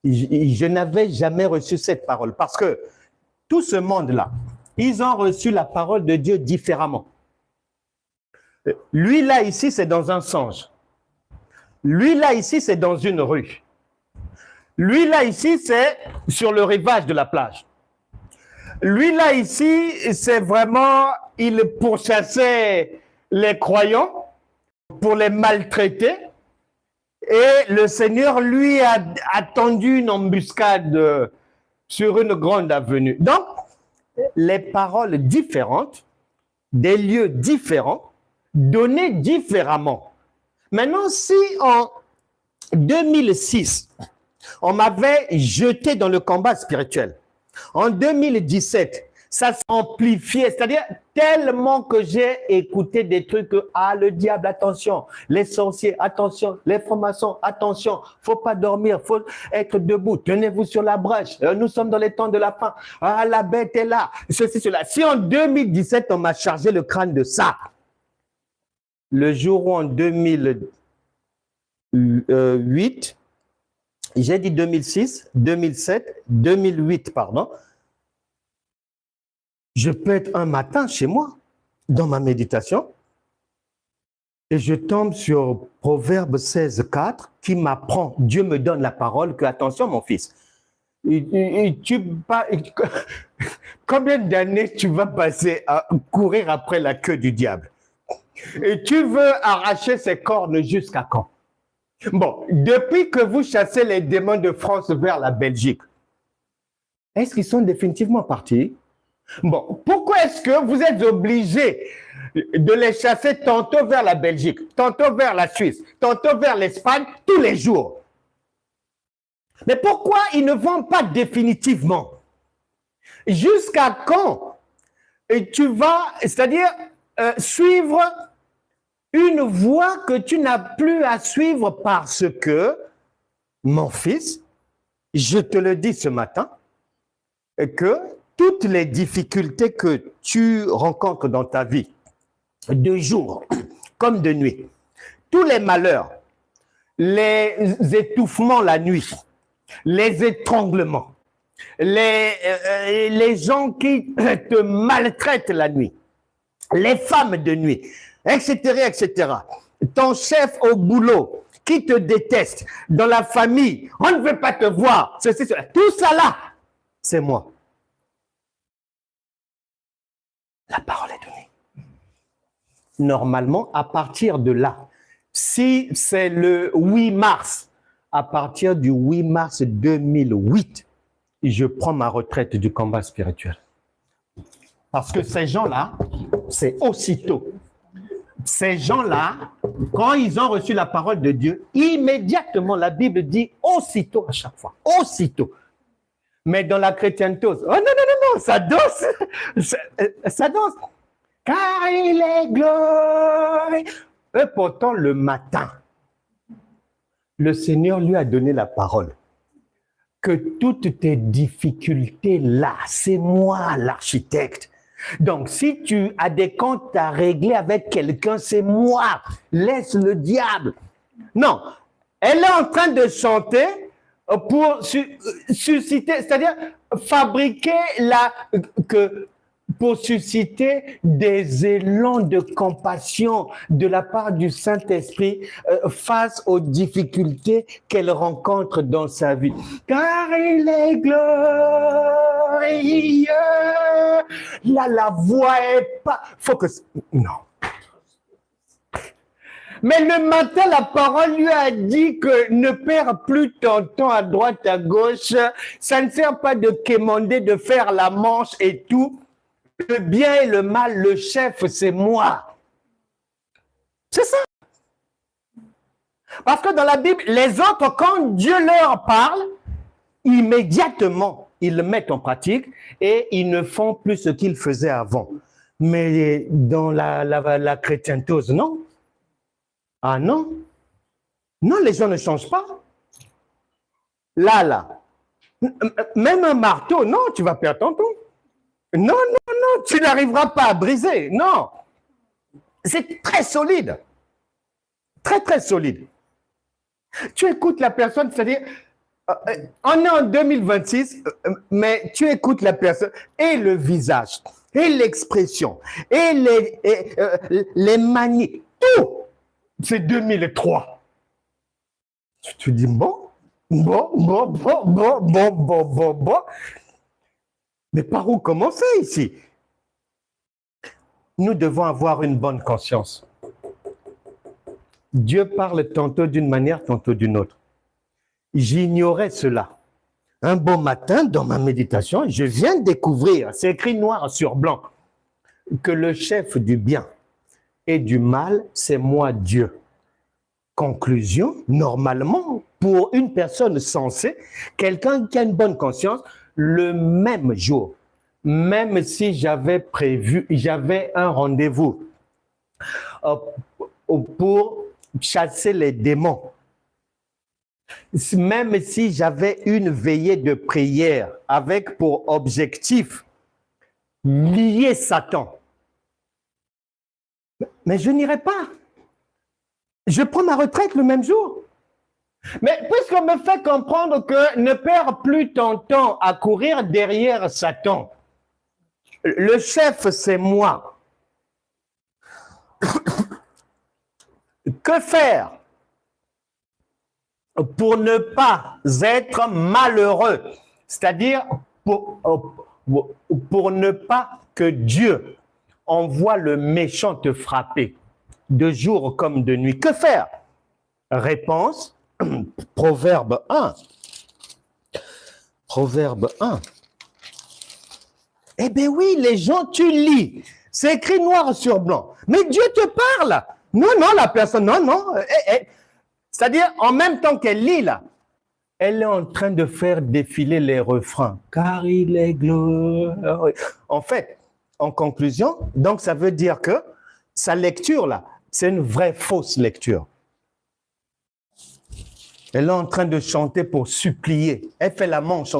je n'avais jamais reçu cette parole, parce que tout ce monde-là, ils ont reçu la parole de Dieu différemment. Lui, là, ici, c'est dans un songe. Lui, là, ici, c'est dans une rue. Lui, là, ici, c'est sur le rivage de la plage. Lui, là, ici, c'est vraiment, il pourchassait les croyants pour les maltraiter. Et le Seigneur, lui, a tendu une embuscade sur une grande avenue. Donc, les paroles différentes, des lieux différents, données différemment. Maintenant, si en 2006, on m'avait jeté dans le combat spirituel, en 2017, ça s'est amplifié, c'est-à-dire tellement que j'ai écouté des trucs que, ah, le diable, attention, les sorciers, attention, les francs-maçons, attention, faut pas dormir, faut être debout, tenez-vous sur la brèche, nous sommes dans les temps de la fin, ah, la bête est là, ceci, cela. Si en 2017, on m'a chargé le crâne de ça, le jour où en 2008, j'ai dit 2006, 2007, 2008, pardon, je peux être un matin chez moi, dans ma méditation, et je tombe sur Proverbe 16, 4, qui m'apprend, Dieu me donne la parole, que attention mon fils, combien d'années tu vas passer à courir après la queue du diable? Et tu veux arracher ses cornes jusqu'à quand? Bon, depuis que vous chassez les démons de France vers la Belgique, est-ce qu'ils sont définitivement partis? Bon, pourquoi est-ce que vous êtes obligé de les chasser tantôt vers la Belgique, tantôt vers la Suisse, tantôt vers l'Espagne, tous les jours? Mais pourquoi ils ne vont pas définitivement? Jusqu'à quand tu vas, c'est-à-dire suivre une voie que tu n'as plus à suivre parce que, mon fils, je te le dis ce matin, que toutes les difficultés que tu rencontres dans ta vie, de jour comme de nuit, tous les malheurs, les étouffements la nuit, les étranglements, les gens qui te maltraitent la nuit, les femmes de nuit, etc., etc. Ton chef au boulot qui te déteste, dans la famille, on ne veut pas te voir, ceci, cela. Tout ça là, c'est moi. La parole est donnée. Normalement, à partir de là, si c'est le 8 mars, à partir du 8 mars 2008, je prends ma retraite du combat spirituel. Parce que ces gens-là, c'est aussitôt. Ces gens-là, quand ils ont reçu la parole de Dieu, immédiatement, la Bible dit aussitôt à chaque fois. Aussitôt. Mais dans la chrétienté, oh non, non, non, non, ça danse. Ça danse. Car il est glorieux. Et pourtant, le matin, le Seigneur lui a donné la parole. Que toutes tes difficultés là, c'est moi l'architecte. Donc, si tu as des comptes à régler avec quelqu'un, c'est moi. Laisse le diable. Non, elle est en train de chanter pour susciter, c'est-à-dire fabriquer pour susciter des élans de compassion de la part du Saint-Esprit face aux difficultés qu'elle rencontre dans sa vie. Car il est glorieux. Là, la voix est pas... Faut que... Non. Mais le matin, la parole lui a dit que ne perds plus ton temps à droite, à gauche. Ça ne sert pas de quémander, de faire la manche et tout. Le bien et le mal, le chef, c'est moi. C'est ça. Parce que dans la Bible, les autres, quand Dieu leur parle, immédiatement, ils le mettent en pratique et ils ne font plus ce qu'ils faisaient avant. Mais dans la chrétientose, non. Ah non. Non, les gens ne changent pas. Là. Même un marteau, non, tu vas perdre ton temps. Non, tu n'arriveras pas à briser. Non. C'est très solide. Très, très solide. Tu écoutes la personne, c'est-à-dire, on est en 2026, mais tu écoutes la personne et le visage, et l'expression, et les manies, tout. C'est 2003. Tu te dis, bon, Bon. Mais par où commencer ici? Nous devons avoir une bonne conscience. Dieu parle tantôt d'une manière, tantôt d'une autre. J'ignorais cela. Un bon matin, dans ma méditation, je viens de découvrir, c'est écrit noir sur blanc, que le chef du bien et du mal, c'est moi, Dieu. Conclusion, normalement, pour une personne sensée, quelqu'un qui a une bonne conscience, le même jour, même si j'avais un rendez-vous pour chasser les démons, même si j'avais une veillée de prière avec pour objectif lier Satan, mais je n'irai pas. Je prends ma retraite le même jour. Mais puisqu'on me fait comprendre que ne perds plus ton temps à courir derrière Satan, le chef c'est moi. Que faire pour ne pas être malheureux? C'est-à-dire pour ne pas que Dieu envoie le méchant te frapper de jour comme de nuit. Que faire? Réponse, Proverbe 1. Proverbe 1. Eh bien oui, les gens, tu lis. C'est écrit noir sur blanc. Mais Dieu te parle. Non, la personne, non. C'est-à-dire, en même temps qu'elle lit là, elle est en train de faire défiler les refrains. Car il est glorieux. En fait, en conclusion, donc ça veut dire que sa lecture là, c'est une vraie fausse lecture. Elle est en train de chanter pour supplier. Elle fait la manche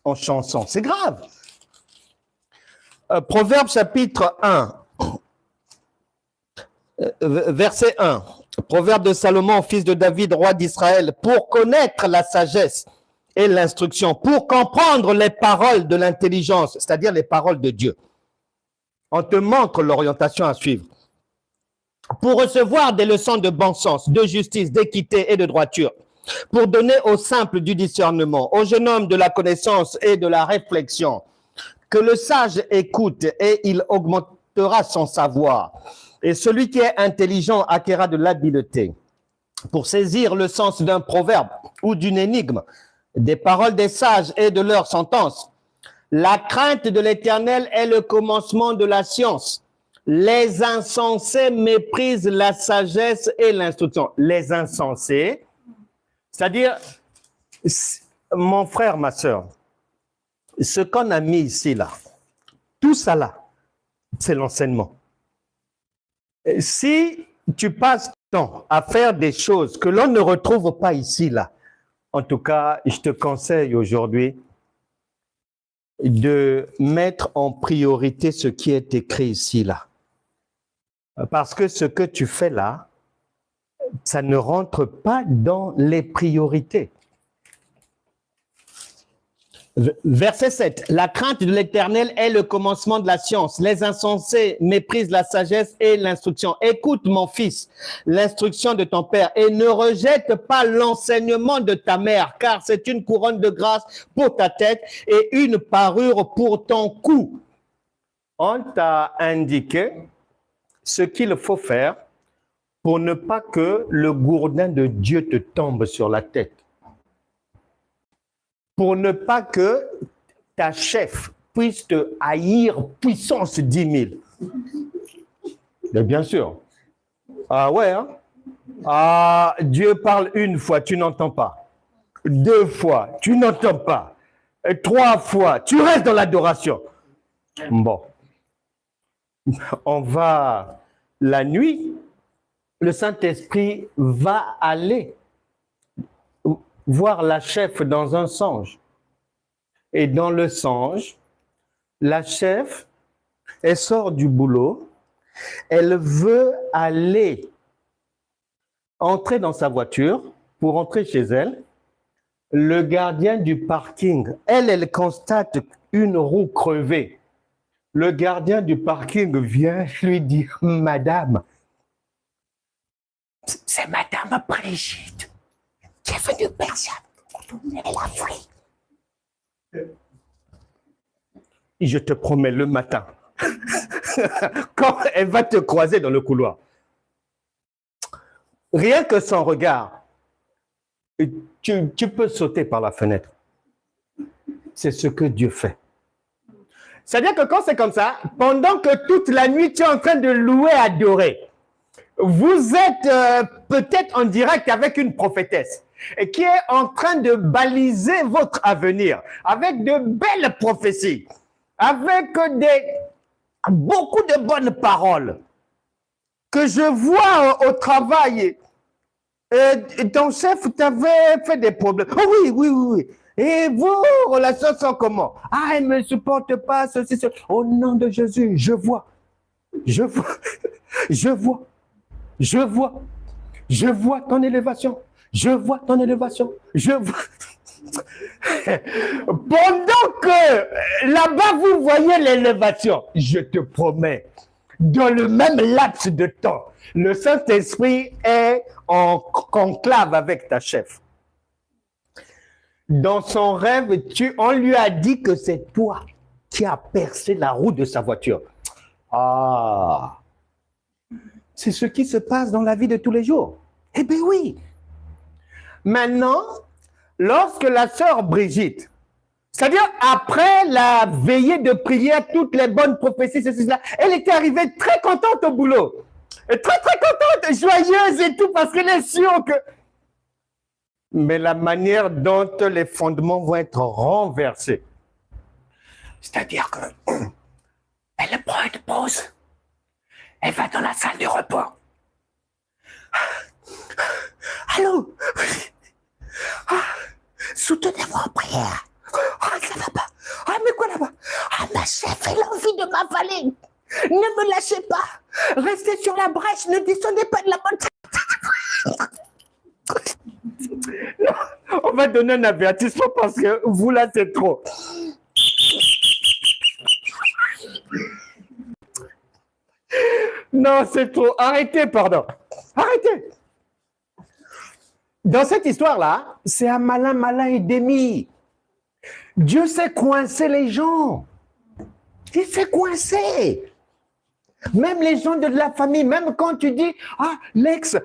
en chanson. C'est grave. Proverbe chapitre 1, verset 1. Proverbe de Salomon, fils de David, roi d'Israël, pour connaître la sagesse et l'instruction, pour comprendre les paroles de l'intelligence, c'est-à-dire les paroles de Dieu. On te montre l'orientation à suivre. Pour recevoir des leçons de bon sens, de justice, d'équité et de droiture, pour donner aux simples du discernement, au jeune homme de la connaissance et de la réflexion. Que le sage écoute et il augmentera son savoir. Et celui qui est intelligent acquérera de l'habileté. Pour saisir le sens d'un proverbe ou d'une énigme, des paroles des sages et de leurs sentences. La crainte de l'Éternel est le commencement de la science. Les insensés méprisent la sagesse et l'instruction. Les insensés, c'est-à-dire, mon frère, ma soeur, ce qu'on a mis ici, là, tout ça là, c'est l'enseignement. Si tu passes ton temps à faire des choses que l'on ne retrouve pas ici, là, en tout cas, je te conseille aujourd'hui de mettre en priorité ce qui est écrit ici, là. Parce que ce que tu fais là, ça ne rentre pas dans les priorités. Verset 7. La crainte de l'Éternel est le commencement de la science. Les insensés méprisent la sagesse et l'instruction. Écoute, mon fils, l'instruction de ton père et ne rejette pas l'enseignement de ta mère, car c'est une couronne de grâce pour ta tête et une parure pour ton cou. On t'a indiqué ce qu'il faut faire pour ne pas que le gourdin de Dieu te tombe sur la tête. Pour ne pas que ta chef puisse te haïr puissance 10 000. Mais bien sûr. Ah ouais, hein? Ah, Dieu parle une fois, tu n'entends pas. 2 fois, tu n'entends pas. Et 3 fois, tu restes dans l'adoration. Bon. On va, la nuit, le Saint-Esprit va aller voir la chef dans un songe. Et dans le songe, la chef, elle sort du boulot, elle veut aller entrer dans sa voiture pour rentrer chez elle. Le gardien du parking, elle constate une roue crevée. Le gardien du parking vient lui dire, Madame, c'est Madame Brigitte qui est venue percer. Je te promets, le matin, quand elle va te croiser dans le couloir, rien que son regard, tu peux sauter par la fenêtre. C'est ce que Dieu fait. C'est-à-dire que quand c'est comme ça, pendant que toute la nuit, tu es en train de louer, adorer, vous êtes peut-être en direct avec une prophétesse et qui est en train de baliser votre avenir avec de belles prophéties, avec beaucoup de bonnes paroles que je vois au travail. Ton chef t'avait fait des problèmes. Oh oui, oui, oui, oui. Et vos relations sont comment? Ah, elle ne me supporte pas, ceci, ceci. Au nom de Jésus, je vois, je vois, je vois, je vois, je vois ton élévation, je vois ton élévation, je vois. Pendant que là-bas, vous voyez l'élévation, je te promets, dans le même laps de temps, le Saint-Esprit est en conclave avec ta chef. Dans son rêve, on lui a dit que c'est toi qui as percé la roue de sa voiture. Ah, c'est ce qui se passe dans la vie de tous les jours. Eh bien oui. Maintenant, lorsque la sœur Brigitte, c'est-à-dire après la veillée de prière, toutes les bonnes prophéties, ceci, cela, elle était arrivée très contente au boulot. Très, très contente, joyeuse et tout, parce qu'elle est sûre que... Mais la manière dont les fondements vont être renversés, c'est-à-dire que elle prend une pause, elle va dans la salle de repos. Allô? Soutenez-moi en prière. Ah, ça va pas. Ah, mais quoi là-bas? Ah, ma chef, elle a envie de m'avaler. Ne me lâchez pas. Restez sur la brèche, ne descendez pas de la montagne. Non, on va donner un avertissement parce que vous là, c'est trop. Non, c'est trop. Arrêtez, pardon. Arrêtez. Dans cette histoire-là, c'est un malin et demi. Dieu sait coincer les gens. Il sait coincer. Même les gens de la famille, même quand tu dis, ah, l'ex,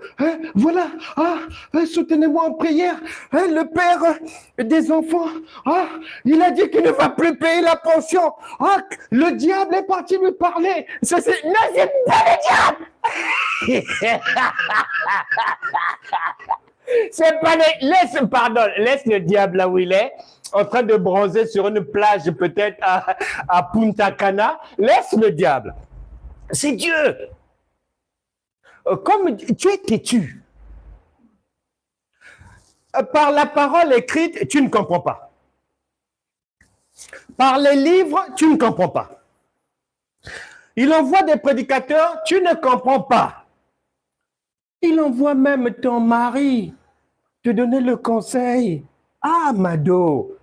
voilà, ah, soutenez-moi en prière, le père des enfants, ah, il a dit qu'il ne va plus payer la pension, ah, le diable est parti lui parler. Non, c'est pas le diable. C'est pas laisse le diable là où il est, en train de bronzer sur une plage peut-être à Punta Cana, laisse le diable. C'est Dieu. Comme tu es têtu. Par la parole écrite, tu ne comprends pas. Par les livres, tu ne comprends pas. Il envoie des prédicateurs, tu ne comprends pas. Il envoie même ton mari te donner le conseil. Ah, Mado,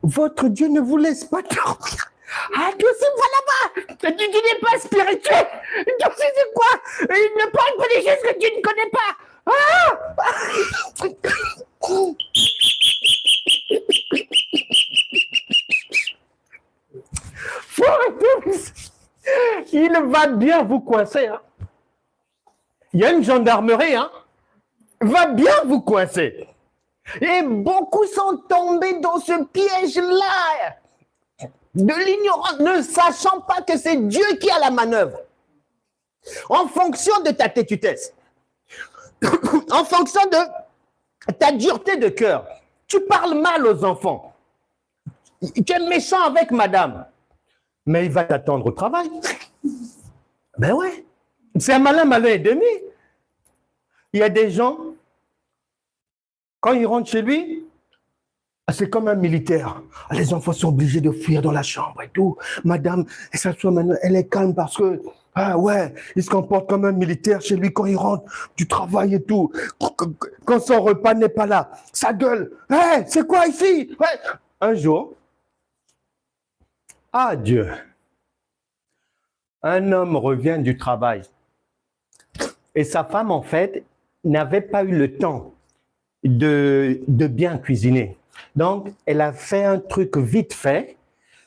votre Dieu ne vous laisse pas dormir. Ah, Dieu, c'est pas là-bas. Tu n'es pas spirituel. Donc, c'est quoi? Il ne parle pas des choses que tu ne connais pas. Faut arrêter. Il va bien vous coincer. Hein. Il y a une gendarmerie. Hein. Va bien vous coincer. Et beaucoup sont tombés dans ce piège-là. De l'ignorance, ne sachant pas que c'est Dieu qui a la manœuvre. En fonction de ta têtutesse, en fonction de ta dureté de cœur, tu parles mal aux enfants. Tu es méchant avec madame, mais il va t'attendre au travail. Ben ouais, c'est un malin et demi. Il y a des gens, quand ils rentrent chez lui, c'est comme un militaire. Les enfants sont obligés de fuir dans la chambre et tout. Madame, elle est calme parce que, ah ouais, il se comporte comme un militaire chez lui quand il rentre du travail et tout. Quand son repas n'est pas là, sa gueule. Hey, c'est quoi ici? Ouais. Un jour, ah Dieu, un homme revient du travail. Et sa femme, en fait, n'avait pas eu le temps de bien cuisiner. Donc, elle a fait un truc vite fait.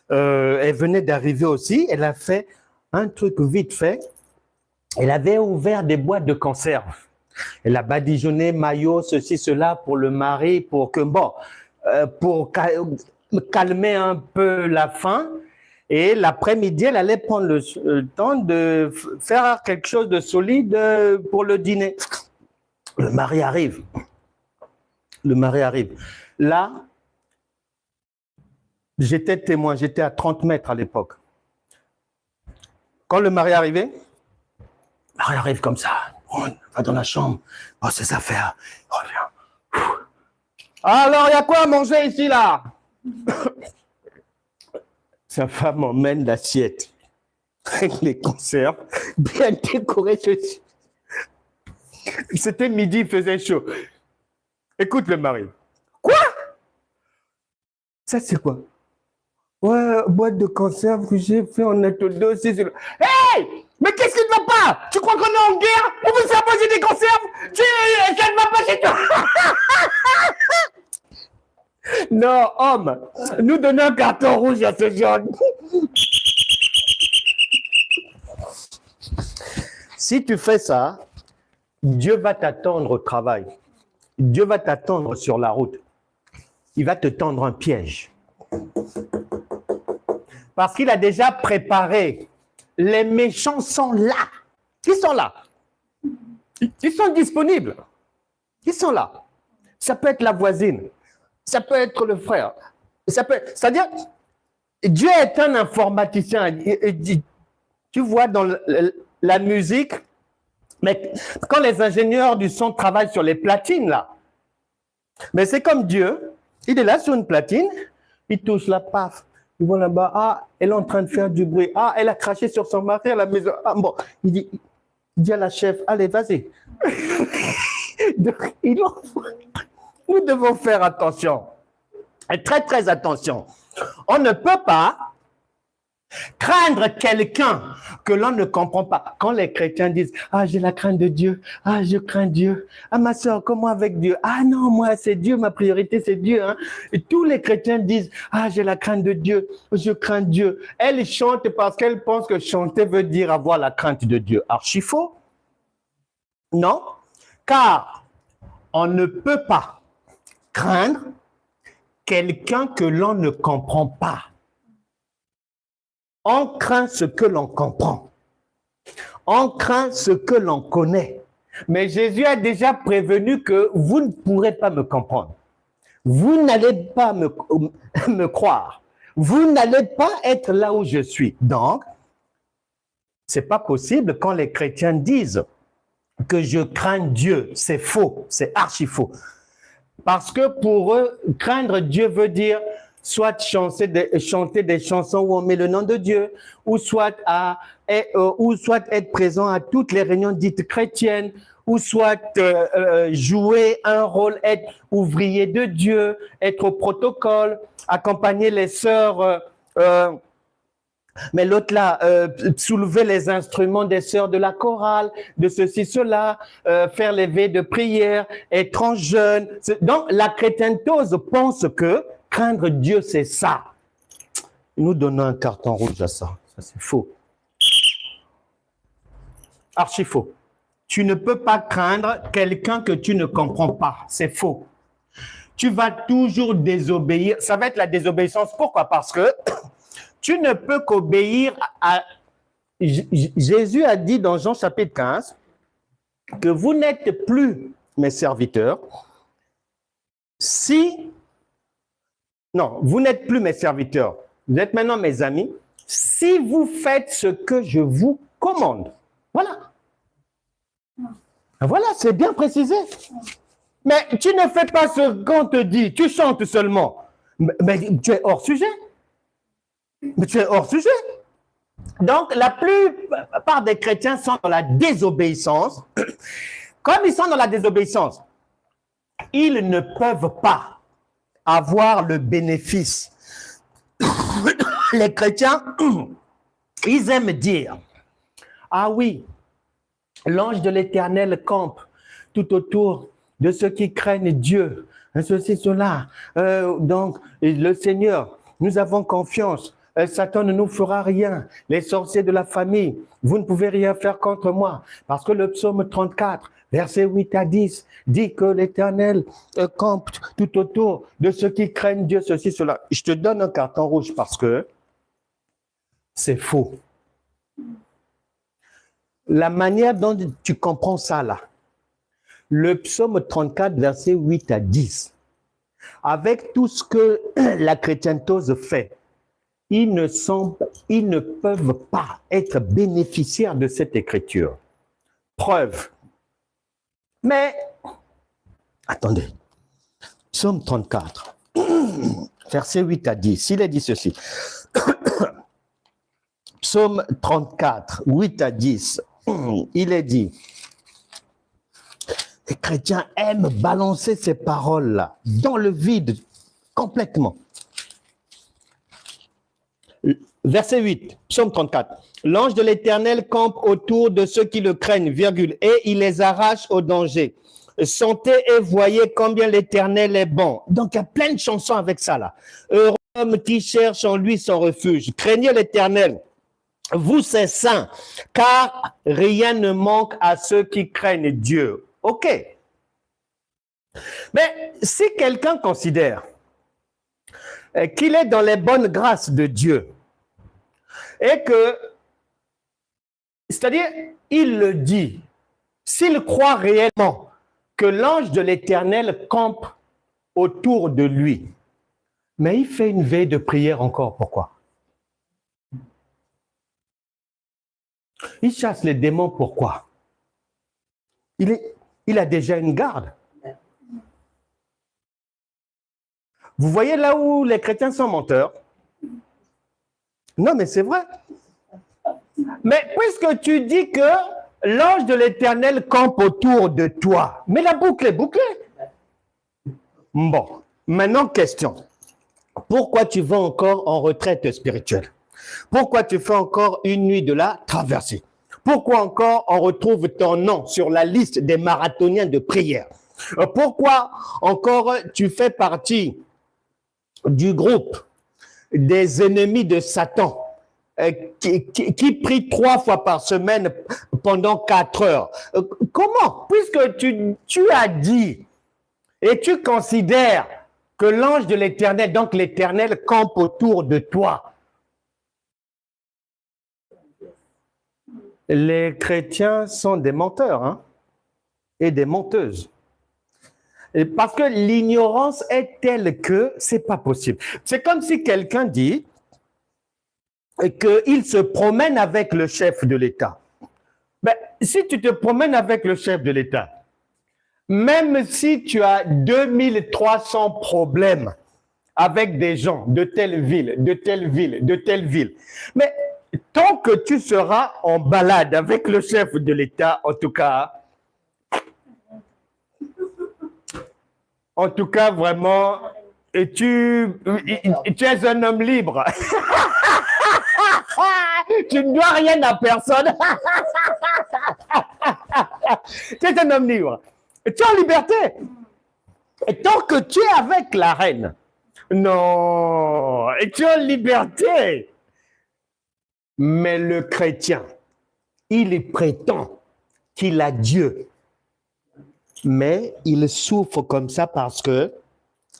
Elle venait d'arriver aussi. Elle a fait un truc vite fait. Elle avait ouvert des boîtes de conserve. Elle a badigeonné maillot, ceci, cela pour le mari, pour que, bon, pour calmer un peu la faim. Et l'après-midi, elle allait prendre le temps de faire quelque chose de solide pour le dîner. Le mari arrive. Le mari arrive. Là, j'étais témoin, j'étais à 30 mètres à l'époque. Quand le mari est arrivé, le mari arrive comme ça. On va dans la chambre, oh, ses affaires, revient. Alors, il y a quoi à manger ici, là? Sa femme emmène l'assiette avec les conserves, bien décorées. C'était midi, il faisait chaud. Écoute le mari. Quoi? Ça, c'est quoi? Ouais, boîte de conserve que j'ai fait en atelier aussi. Hey! Mais qu'est-ce qui ne va pas? Tu crois qu'on est en guerre? On veut faire manger des conserves? Ça ne va pas chez toi? Non, homme, nous donnons un carton rouge à ce jaune. Si tu fais ça, Dieu va t'attendre au travail. Dieu va t'attendre sur la route. Il va te tendre un piège. Parce qu'il a déjà préparé. Les méchants sont là. Ils sont là. Ils sont disponibles. Ils sont là. Ça peut être la voisine. Ça peut être le frère. C'est-à-dire, Dieu est un informaticien. Tu vois dans la musique, mais quand les ingénieurs du son travaillent sur les platines, là, mais c'est comme Dieu, il est là sur une platine, il touche la paf. Ils vont là-bas, ah, elle est en train de faire du bruit. Ah, elle a craché sur son mari à la maison. Ah, bon, il dit à la chef, allez, vas-y. Donc, nous devons faire attention. Et très, très attention. On ne peut pas craindre quelqu'un que l'on ne comprend pas. Quand les chrétiens disent, ah, j'ai la crainte de Dieu. Ah, je crains Dieu. Ah, ma soeur, comment avec Dieu? Ah, non, moi, c'est Dieu, ma priorité, c'est Dieu. Hein? Et tous les chrétiens disent, ah, j'ai la crainte de Dieu. Je crains Dieu. Elles chantent parce qu'elles pensent que chanter veut dire avoir la crainte de Dieu. Archi faux. Non, car on ne peut pas craindre quelqu'un que l'on ne comprend pas. On craint ce que l'on comprend. On craint ce que l'on connaît. Mais Jésus a déjà prévenu que vous ne pourrez pas me comprendre. Vous n'allez pas me croire. Vous n'allez pas être là où je suis. Donc, ce n'est pas possible quand les chrétiens disent que je crains Dieu. C'est faux, c'est archi faux. Parce que pour eux, craindre Dieu veut dire soit chanter des chansons où on met le nom de Dieu, ou soit être présent à toutes les réunions dites chrétiennes, ou soit jouer un rôle, être ouvrier de Dieu, être au protocole, accompagner les sœurs, mais l'autre là, soulever les instruments des sœurs de la chorale, de ceci, cela, faire les veilles de prière, être en jeûne. Donc, la chrétientose pense que craindre Dieu, c'est ça. Nous donnons un carton rouge à ça. Ça, c'est faux. Archi faux. Tu ne peux pas craindre quelqu'un que tu ne comprends pas. C'est faux. Tu vas toujours désobéir. Ça va être la désobéissance. Pourquoi? Parce que tu ne peux qu'obéir à... Jésus a dit dans Jean chapitre 15 que vous n'êtes plus mes serviteurs si... Non, vous n'êtes plus mes serviteurs. Vous êtes maintenant mes amis si vous faites ce que je vous commande. Voilà. Voilà, c'est bien précisé. Mais tu ne fais pas ce qu'on te dit. Tu chantes seulement. Mais tu es hors sujet. Mais tu es hors sujet. Donc, la plupart des chrétiens sont dans la désobéissance. Comme ils sont dans la désobéissance, ils ne peuvent pas avoir le bénéfice. Les chrétiens, ils aiment dire, ah oui, l'ange de l'Éternel campe tout autour de ceux qui craignent Dieu. Ceci, cela. Donc, le Seigneur, nous avons confiance. Satan ne nous fera rien. Les sorciers de la famille, vous ne pouvez rien faire contre moi. Parce que le psaume 34, versets 8 à 10, dit que l'Éternel campe tout autour de ceux qui craignent Dieu, ceci, cela. Je te donne un carton rouge parce que c'est faux. La manière dont tu comprends ça là, le psaume 34, versets 8 à 10, avec tout ce que la chrétientose fait, ils ne peuvent pas être bénéficiaires de cette écriture. Preuve. Mais, attendez, psaume 34, versets 8 à 10, il est dit ceci. Psaume 34, 8 à 10, il est dit, les chrétiens aiment balancer ces paroles-là dans le vide, complètement. Verset 8, psaume 34. L'ange de l'Éternel campe autour de ceux qui le craignent, virgule, et il les arrache au danger. Sentez et voyez combien l'Éternel est bon. Donc, il y a plein de chansons avec ça, là. Heureux l'homme qui cherche en lui son refuge. Craignez l'Éternel. Vous, c'est saints, car rien ne manque à ceux qui craignent Dieu. OK. Mais si quelqu'un considère qu'il est dans les bonnes grâces de Dieu, et que, c'est-à-dire, il le dit, s'il croit réellement que l'ange de l'Éternel campe autour de lui, mais il fait une veille de prière encore, pourquoi? Il chasse les démons, pourquoi? Il a déjà une garde. Vous voyez là où les chrétiens sont menteurs? Non, mais c'est vrai. Mais puisque tu dis que l'ange de l'Éternel campe autour de toi, mais la boucle est bouclée. Bon, maintenant question. Pourquoi tu vas encore en retraite spirituelle? Pourquoi tu fais encore une nuit de la traversée? Pourquoi encore on retrouve ton nom sur la liste des marathoniens de prière? Pourquoi encore tu fais partie du groupe des ennemis de Satan qui prient 3 fois par semaine pendant 4 heures? Comment? Puisque tu as dit et tu considères que l'ange de l'Éternel, donc l'Éternel, campe autour de toi. Les chrétiens sont des menteurs, hein, et des menteuses. Et parce que l'ignorance est telle que c'est pas possible. C'est comme si quelqu'un dit qu'il se promène avec le chef de l'État. Ben, si tu te promènes avec le chef de l'État, même si tu as 2300 problèmes avec des gens de telle ville, de telle ville, de telle ville, mais tant que tu seras en balade avec le chef de l'État, en tout cas, vraiment, et tu es un homme libre. Tu ne dois rien à personne. Tu es un homme libre. Tu es en liberté. Et tant que tu es avec la reine, non, et tu es en liberté. Mais le chrétien, il prétend qu'il a Dieu. Mais il souffre comme ça parce que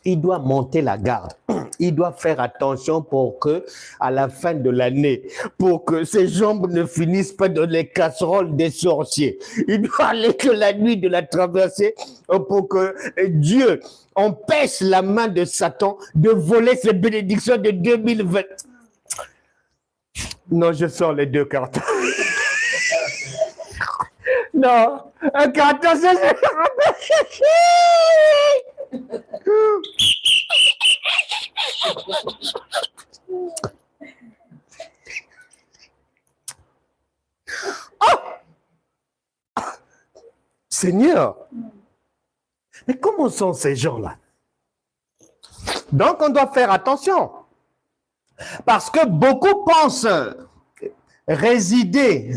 il doit monter la garde. Il doit faire attention pour que, à la fin de l'année, pour que ses jambes ne finissent pas dans les casseroles des sorciers. Il doit aller que la nuit de la traversée pour que Dieu empêche la main de Satan de voler ses bénédictions de 2020. Non, je sors les 2 cartes. Non, un carton, c'est... Oh! Seigneur, mais comment sont ces gens-là? Donc, on doit faire attention. Parce que beaucoup pensent résider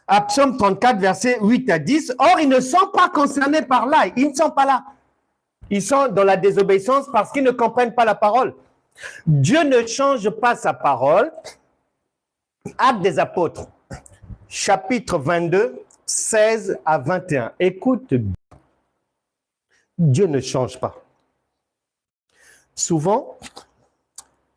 À Psaume 34, versets 8 à 10. Or, ils ne sont pas concernés par là. Ils ne sont pas là. Ils sont dans la désobéissance parce qu'ils ne comprennent pas la parole. Dieu ne change pas sa parole. Actes des apôtres, chapitre 22, 16 à 21. Écoute, Dieu ne change pas. Souvent,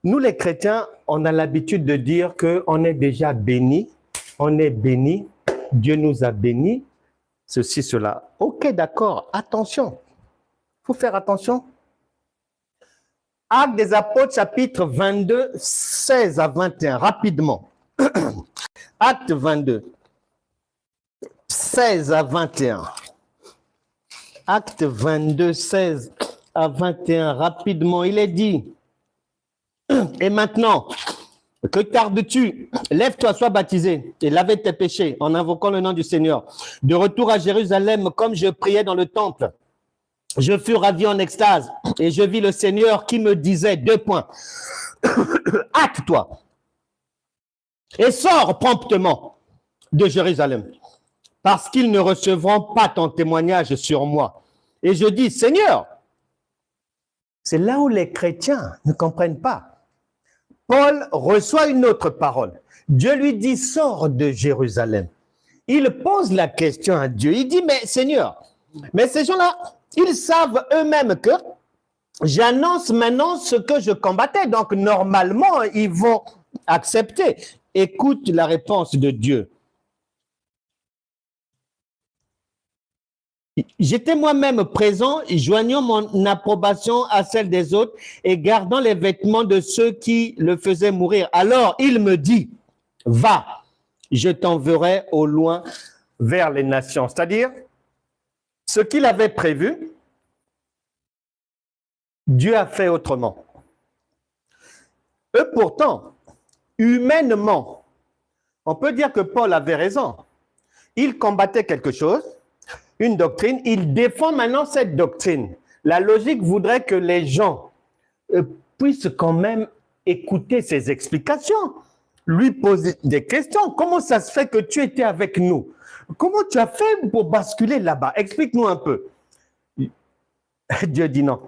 nous les chrétiens, on a l'habitude de dire qu'on est déjà béni, on est béni, Dieu nous a bénis, ceci, cela. Ok, d'accord, attention, il faut faire attention. Actes des apôtres, chapitre 22, 16 à 21, rapidement. Acte 22, 16 à 21. Acte 22, 16 à 21, rapidement, il est dit. Et maintenant, que tardes-tu? Lève-toi, sois baptisé et lave tes péchés en invoquant le nom du Seigneur. De retour à Jérusalem, comme je priais dans le temple, je fus ravi en extase et je vis le Seigneur qui me disait, 2 points, hâte-toi et sors promptement de Jérusalem, parce qu'ils ne recevront pas ton témoignage sur moi. Et je dis, Seigneur, c'est là où les chrétiens ne comprennent pas. Paul reçoit une autre parole. Dieu lui dit, sors de Jérusalem. Il pose la question à Dieu. Il dit, mais Seigneur, mais ces gens-là, ils savent eux-mêmes que j'annonce maintenant ce que je combattais. Donc, normalement, ils vont accepter. Écoute la réponse de Dieu. J'étais moi-même présent, joignant mon approbation à celle des autres et gardant les vêtements de ceux qui le faisaient mourir. Alors il me dit, va, je t'enverrai au loin vers les nations. C'est-à-dire, ce qu'il avait prévu, Dieu a fait autrement. Eux pourtant, humainement, on peut dire que Paul avait raison. Il combattait quelque chose, une doctrine, il défend maintenant cette doctrine. La logique voudrait que les gens puissent quand même écouter ses explications, lui poser des questions. Comment ça se fait que tu étais avec nous? Comment tu as fait pour basculer là-bas? Explique-nous un peu. Dieu dit non.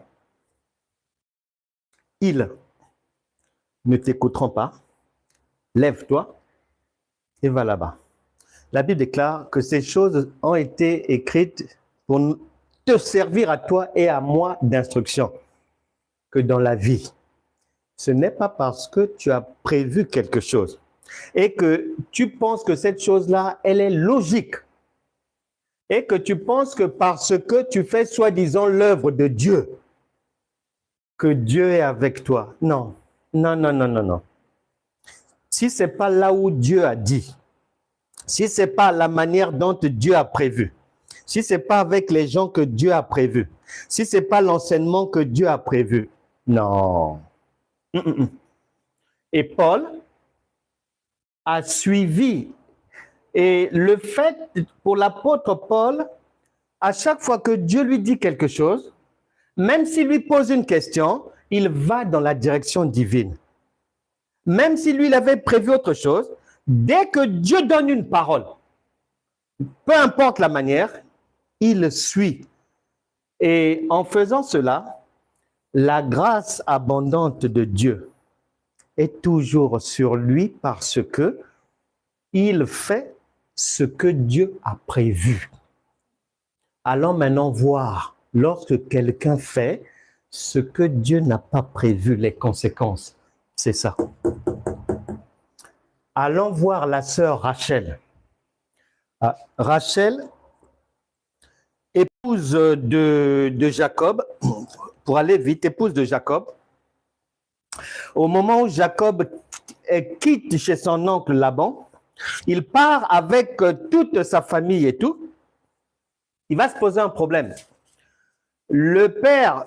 Ils ne t'écouteront pas. Lève-toi et va là-bas. La Bible déclare que ces choses ont été écrites pour te servir à toi et à moi d'instruction. Que dans la vie, ce n'est pas parce que tu as prévu quelque chose et que tu penses que cette chose-là, elle est logique et que tu penses que parce que tu fais soi-disant l'œuvre de Dieu, que Dieu est avec toi. Non, non, non, non, non, non. Si ce n'est pas là où Dieu a dit, si ce n'est pas la manière dont Dieu a prévu, si ce n'est pas avec les gens que Dieu a prévu, si ce n'est pas l'enseignement que Dieu a prévu, non. Et Paul a suivi. Et le fait, pour l'apôtre Paul, à chaque fois que Dieu lui dit quelque chose, même s'il lui pose une question, il va dans la direction divine. Même si lui, il avait prévu autre chose, dès que Dieu donne une parole, peu importe la manière, il suit. Et en faisant cela, la grâce abondante de Dieu est toujours sur lui parce que il fait ce que Dieu a prévu. Allons maintenant voir, lorsque quelqu'un fait ce que Dieu n'a pas prévu, les conséquences. C'est ça. Allons voir la sœur Rachel. Rachel, épouse de Jacob, pour aller vite, épouse de Jacob. Au moment où Jacob quitte chez son oncle Laban, il part avec toute sa famille et tout. Il va se poser un problème. Le père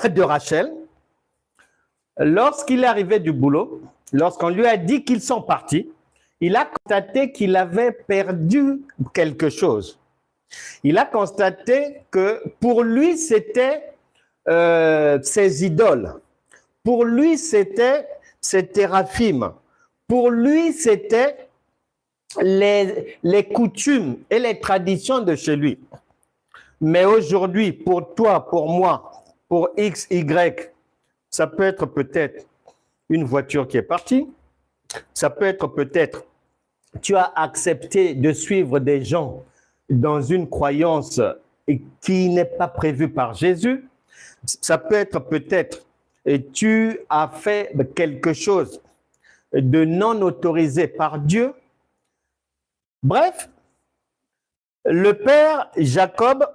de Rachel, lorsqu'il est arrivé du boulot, lorsqu'on lui a dit qu'ils sont partis, il a constaté qu'il avait perdu quelque chose. Il a constaté que pour lui, c'était ses idoles. Pour lui, c'était ses théraphim. Pour lui, c'était les coutumes et les traditions de chez lui. Mais aujourd'hui, pour toi, pour moi, pour X, Y, ça peut être peut-être une voiture qui est partie. Ça peut être peut-être, tu as accepté de suivre des gens dans une croyance qui n'est pas prévue par Jésus. Ça peut être peut-être, tu as fait quelque chose de non autorisé par Dieu. Bref, le père Jacob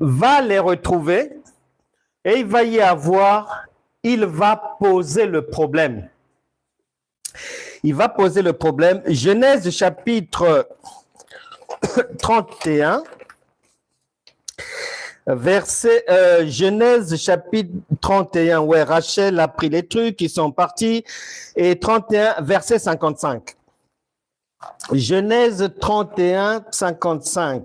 va les retrouver et il va poser le problème. Il va poser le problème. Genèse chapitre 31, Genèse chapitre 31, ouais, Rachel a pris les trucs, ils sont partis, et 31, verset 55. Genèse 31, 55.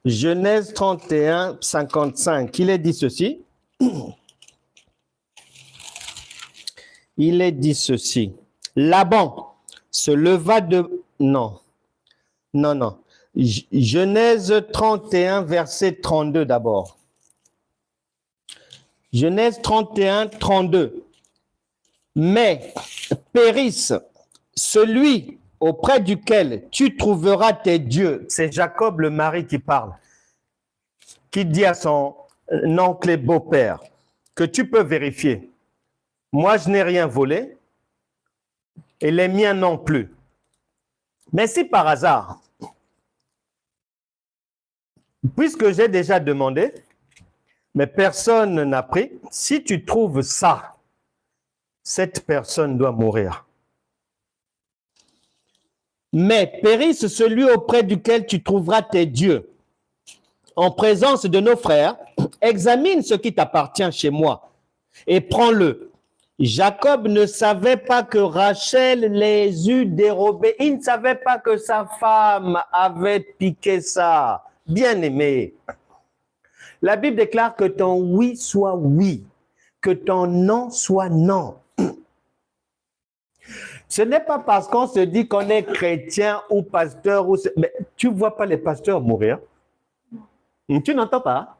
Genèse 31, 55. Il est dit ceci. Il est dit ceci. Laban se leva de... Non. Genèse 31, verset 32 d'abord. Genèse 31, 32. Mais périsse celui auprès duquel tu trouveras tes dieux. C'est Jacob le mari qui parle, qui dit à son oncle et beau-père que tu peux vérifier. Moi, je n'ai rien volé et les miens non plus. Mais si par hasard, puisque j'ai déjà demandé, mais personne n'a pris, si tu trouves ça, cette personne doit mourir. Mais périsse celui auprès duquel tu trouveras tes dieux. En présence de nos frères, examine ce qui t'appartient chez moi et prends-le. Jacob ne savait pas que Rachel les eût dérobés. Il ne savait pas que sa femme avait piqué ça. Bien-aimé, la Bible déclare que ton oui soit oui, que ton non soit non. Ce n'est pas parce qu'on se dit qu'on est chrétien ou pasteur. Mais tu ne vois pas les pasteurs mourir. Tu n'entends pas.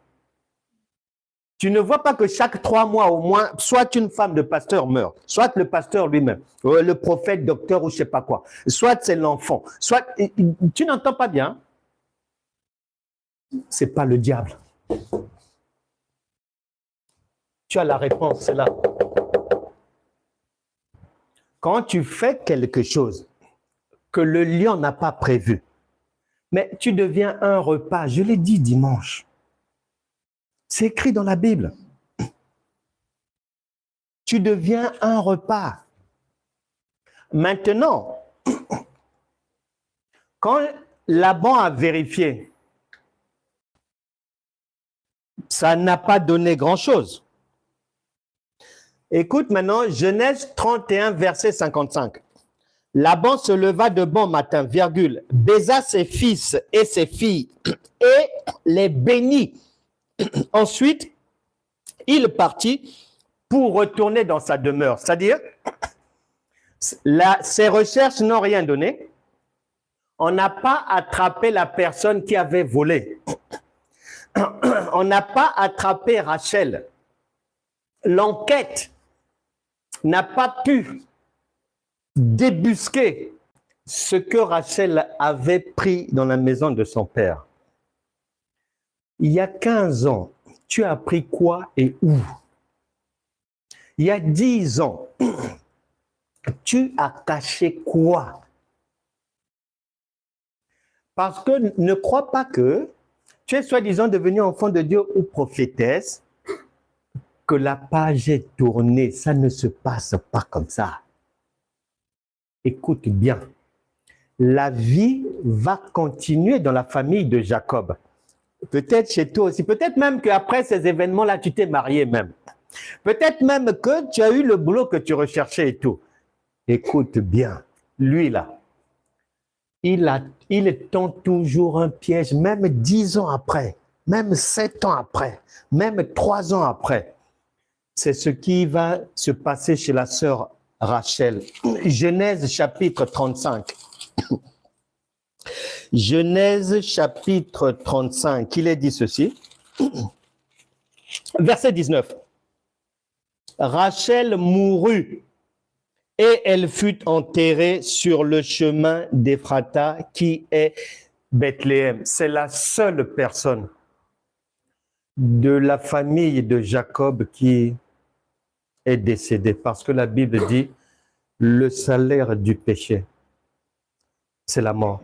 Tu ne vois pas que chaque 3 mois au moins, soit une femme de pasteur meurt, soit le pasteur lui-même, le prophète, docteur ou je ne sais pas quoi, soit c'est l'enfant, soit... Tu n'entends pas bien. Ce n'est pas le diable. Tu as la réponse, c'est là. Quand tu fais quelque chose que le lion n'a pas prévu, mais tu deviens un repas, je l'ai dit dimanche, c'est écrit dans la Bible. Tu deviens un repas. Maintenant, quand Laban a vérifié, ça n'a pas donné grand-chose. Écoute maintenant, Genèse 31, verset 55. Laban se leva de bon matin, virgule, baisa ses fils et ses filles et les bénit. Ensuite, il partit pour retourner dans sa demeure. C'est-à-dire, ses recherches n'ont rien donné. On n'a pas attrapé la personne qui avait volé. On n'a pas attrapé Rachel. L'enquête n'a pas pu débusquer ce que Rachel avait pris dans la maison de son père. Il y a 15 ans, tu as appris quoi et où? Il y a 10 ans, tu as caché quoi? Parce que ne crois pas que tu es soi-disant devenu enfant de Dieu ou prophétesse, que la page est tournée. Ça ne se passe pas comme ça. Écoute bien. La vie va continuer dans la famille de Jacob. Peut-être chez toi aussi. Peut-être même qu'après ces événements-là, tu t'es marié même. Peut-être même que tu as eu le boulot que tu recherchais et tout. Écoute bien. Lui là, il tend toujours un piège, même 10 ans après, même 7 ans après, même 3 ans après. C'est ce qui va se passer chez la sœur Rachel. Genèse chapitre 35. Genèse chapitre 35, il est dit ceci. Verset 19. Rachel mourut et elle fut enterrée sur le chemin d'Éphrata qui est Bethléem. C'est la seule personne de la famille de Jacob qui est décédée parce que la Bible dit le salaire du péché, c'est la mort.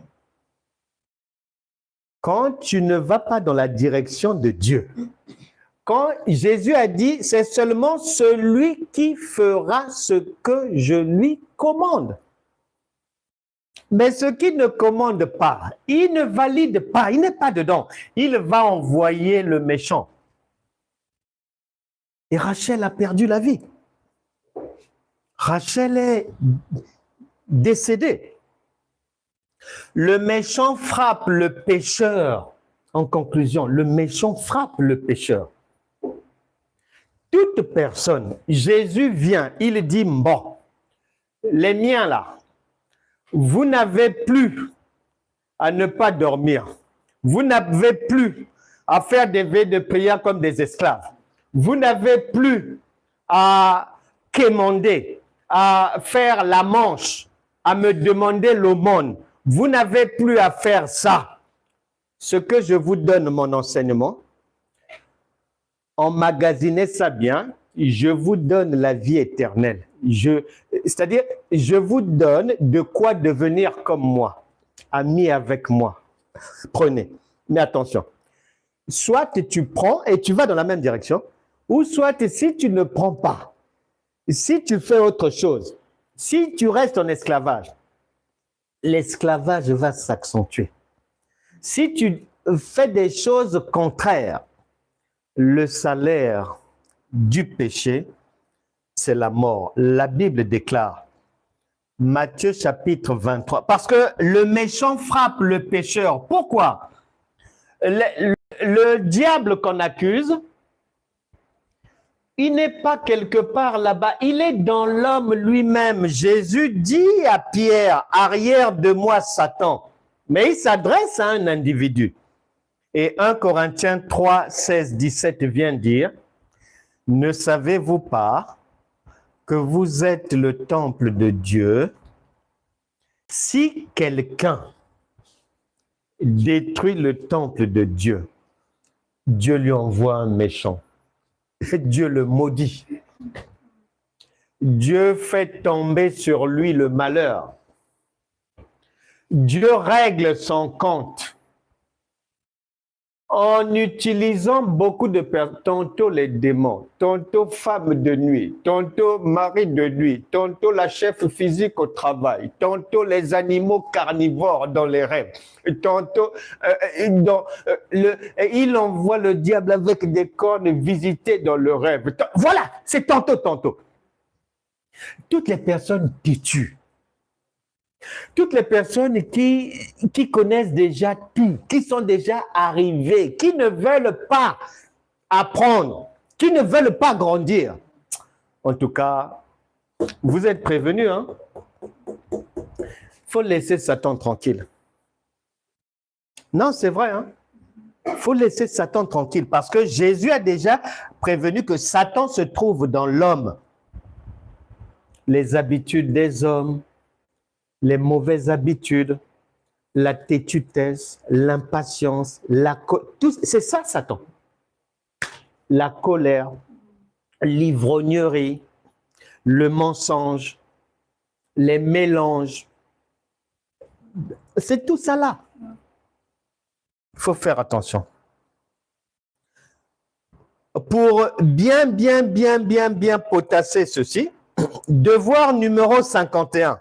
Quand tu ne vas pas dans la direction de Dieu, quand Jésus a dit, c'est seulement celui qui fera ce que je lui commande. Mais ce qui ne commande pas, il ne valide pas, il n'est pas dedans. Il va envoyer le méchant. Et Rachel a perdu la vie. Rachel est décédée. Le méchant frappe le pécheur. En conclusion, le méchant frappe le pécheur. Toute personne, Jésus vient, il dit, bon, les miens là, vous n'avez plus à ne pas dormir. Vous n'avez plus à faire des veilles de prière comme des esclaves. Vous n'avez plus à quémander, à faire la manche, à me demander l'aumône. Vous n'avez plus à faire ça. Ce que je vous donne, mon enseignement, emmagasinez ça bien, je vous donne la vie éternelle. C'est-à-dire, je vous donne de quoi devenir comme moi, ami avec moi. Prenez, mais attention. Soit tu prends et tu vas dans la même direction, ou soit si tu ne prends pas, si tu fais autre chose, si tu restes en esclavage, l'esclavage va s'accentuer. Si tu fais des choses contraires, le salaire du péché, c'est la mort. La Bible déclare, Matthieu chapitre 23, parce que le méchant frappe le pécheur. Pourquoi? Le diable qu'on accuse, il n'est pas quelque part là-bas, il est dans l'homme lui-même. Jésus dit à Pierre, arrière de moi Satan, mais il s'adresse à un individu. Et 1 Corinthiens 3, 16, 17 vient dire, ne savez-vous pas que vous êtes le temple de Dieu? Si quelqu'un détruit le temple de Dieu, Dieu lui envoie un méchant. Dieu le maudit. Dieu fait tomber sur lui le malheur. Dieu règle son compte en utilisant beaucoup de personnes, tantôt les démons, tantôt femmes de nuit, tantôt mari de nuit, tantôt la chef physique au travail, tantôt les animaux carnivores dans les rêves, tantôt il envoie le diable avec des cornes visiter dans le rêve. Voilà, c'est tantôt. Toutes les personnes qui tuent, toutes les personnes qui connaissent déjà tout, qui sont déjà arrivées, qui ne veulent pas apprendre, qui ne veulent pas grandir. En tout cas, vous êtes prévenus, hein? Il faut laisser Satan tranquille. Non, c'est vrai, hein? Il faut laisser Satan tranquille parce que Jésus a déjà prévenu que Satan se trouve dans l'homme. Les habitudes des hommes, les mauvaises habitudes, la tétutesse, l'impatience, c'est ça Satan. La colère, l'ivrognerie, le mensonge, les mélanges. C'est tout ça là. Il faut faire attention. Pour bien potasser ceci, devoir numéro 51.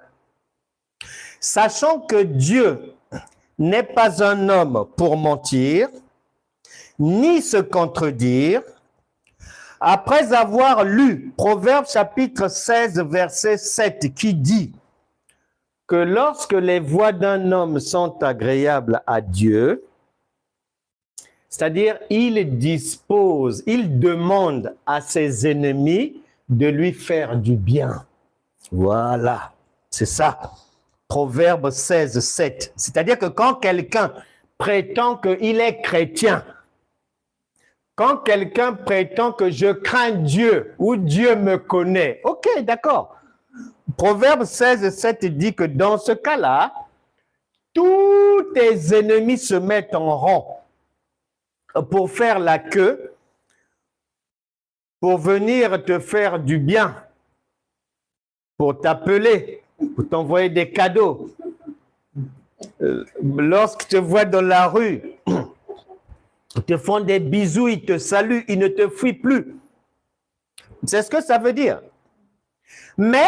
Sachant que Dieu n'est pas un homme pour mentir, ni se contredire, après avoir lu Proverbes chapitre 16, verset 7, qui dit que lorsque les voies d'un homme sont agréables à Dieu, c'est-à-dire il dispose, il demande à ses ennemis de lui faire du bien. Voilà, c'est ça. Proverbe 16, 7. C'est-à-dire que quand quelqu'un prétend qu'il est chrétien, quand quelqu'un prétend que je crains Dieu ou Dieu me connaît, ok, d'accord. Proverbe 16, 7 dit que dans ce cas-là, tous tes ennemis se mettent en rang pour faire la queue, pour venir te faire du bien, pour t'appeler, pour t'envoyer des cadeaux. Lorsqu'ils te voient dans la rue, ils te font des bisous, ils te saluent, ils ne te fuient plus. C'est ce que ça veut dire. Mais,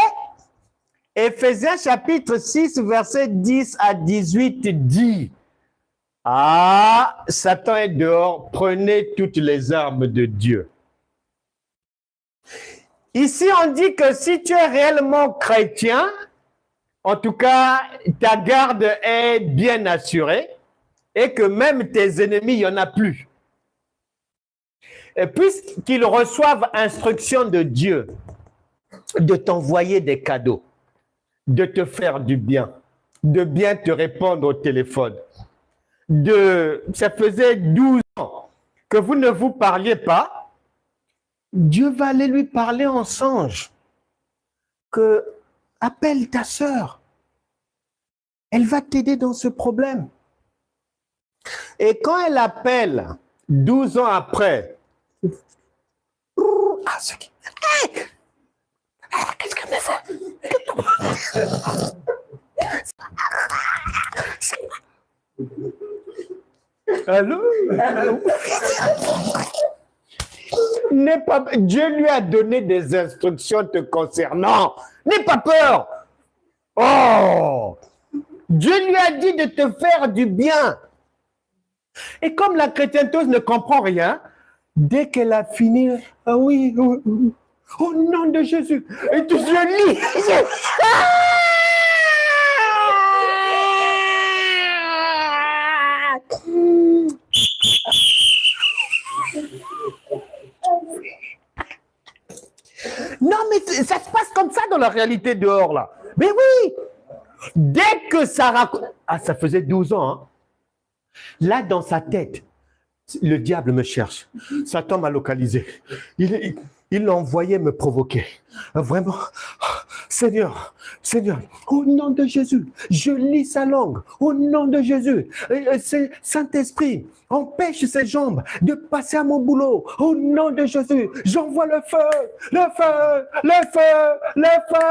Éphésiens chapitre 6, verset 10 à 18 dit, « Ah, Satan est dehors, prenez toutes les armes de Dieu. » Ici, on dit que si tu es réellement chrétien, en tout cas, ta garde est bien assurée et que même tes ennemis, il n'y en a plus. Et puisqu'ils reçoivent instruction de Dieu de t'envoyer des cadeaux, de te faire du bien, de bien te répondre au téléphone, ça faisait 12 ans que vous ne vous parliez pas, Dieu va aller lui parler en songe que appelle ta sœur. Elle va t'aider dans ce problème. Et quand elle appelle 12 ans après, qu'est-ce qu'elle me fait? Allô? Dieu lui a donné des instructions te concernant. N'aie pas peur. Oh! Dieu lui a dit de te faire du bien. Et comme la chrétienté ne comprend rien, dès qu'elle a fini, ah oui, oui, oui, au nom de Jésus, et je lis. Non, mais ça se passe comme ça dans la réalité dehors, là. Mais oui, dès que ça raconte... Ah, ça faisait 12 ans, hein. Là, dans sa tête, le diable me cherche. Satan m'a localisé. Il envoyait me provoquer. Vraiment, Seigneur, Seigneur, au nom de Jésus, je lis sa langue. Au nom de Jésus, Saint-Esprit, empêche ses jambes de passer à mon boulot. Au nom de Jésus, j'envoie le feu, le feu, le feu, le feu.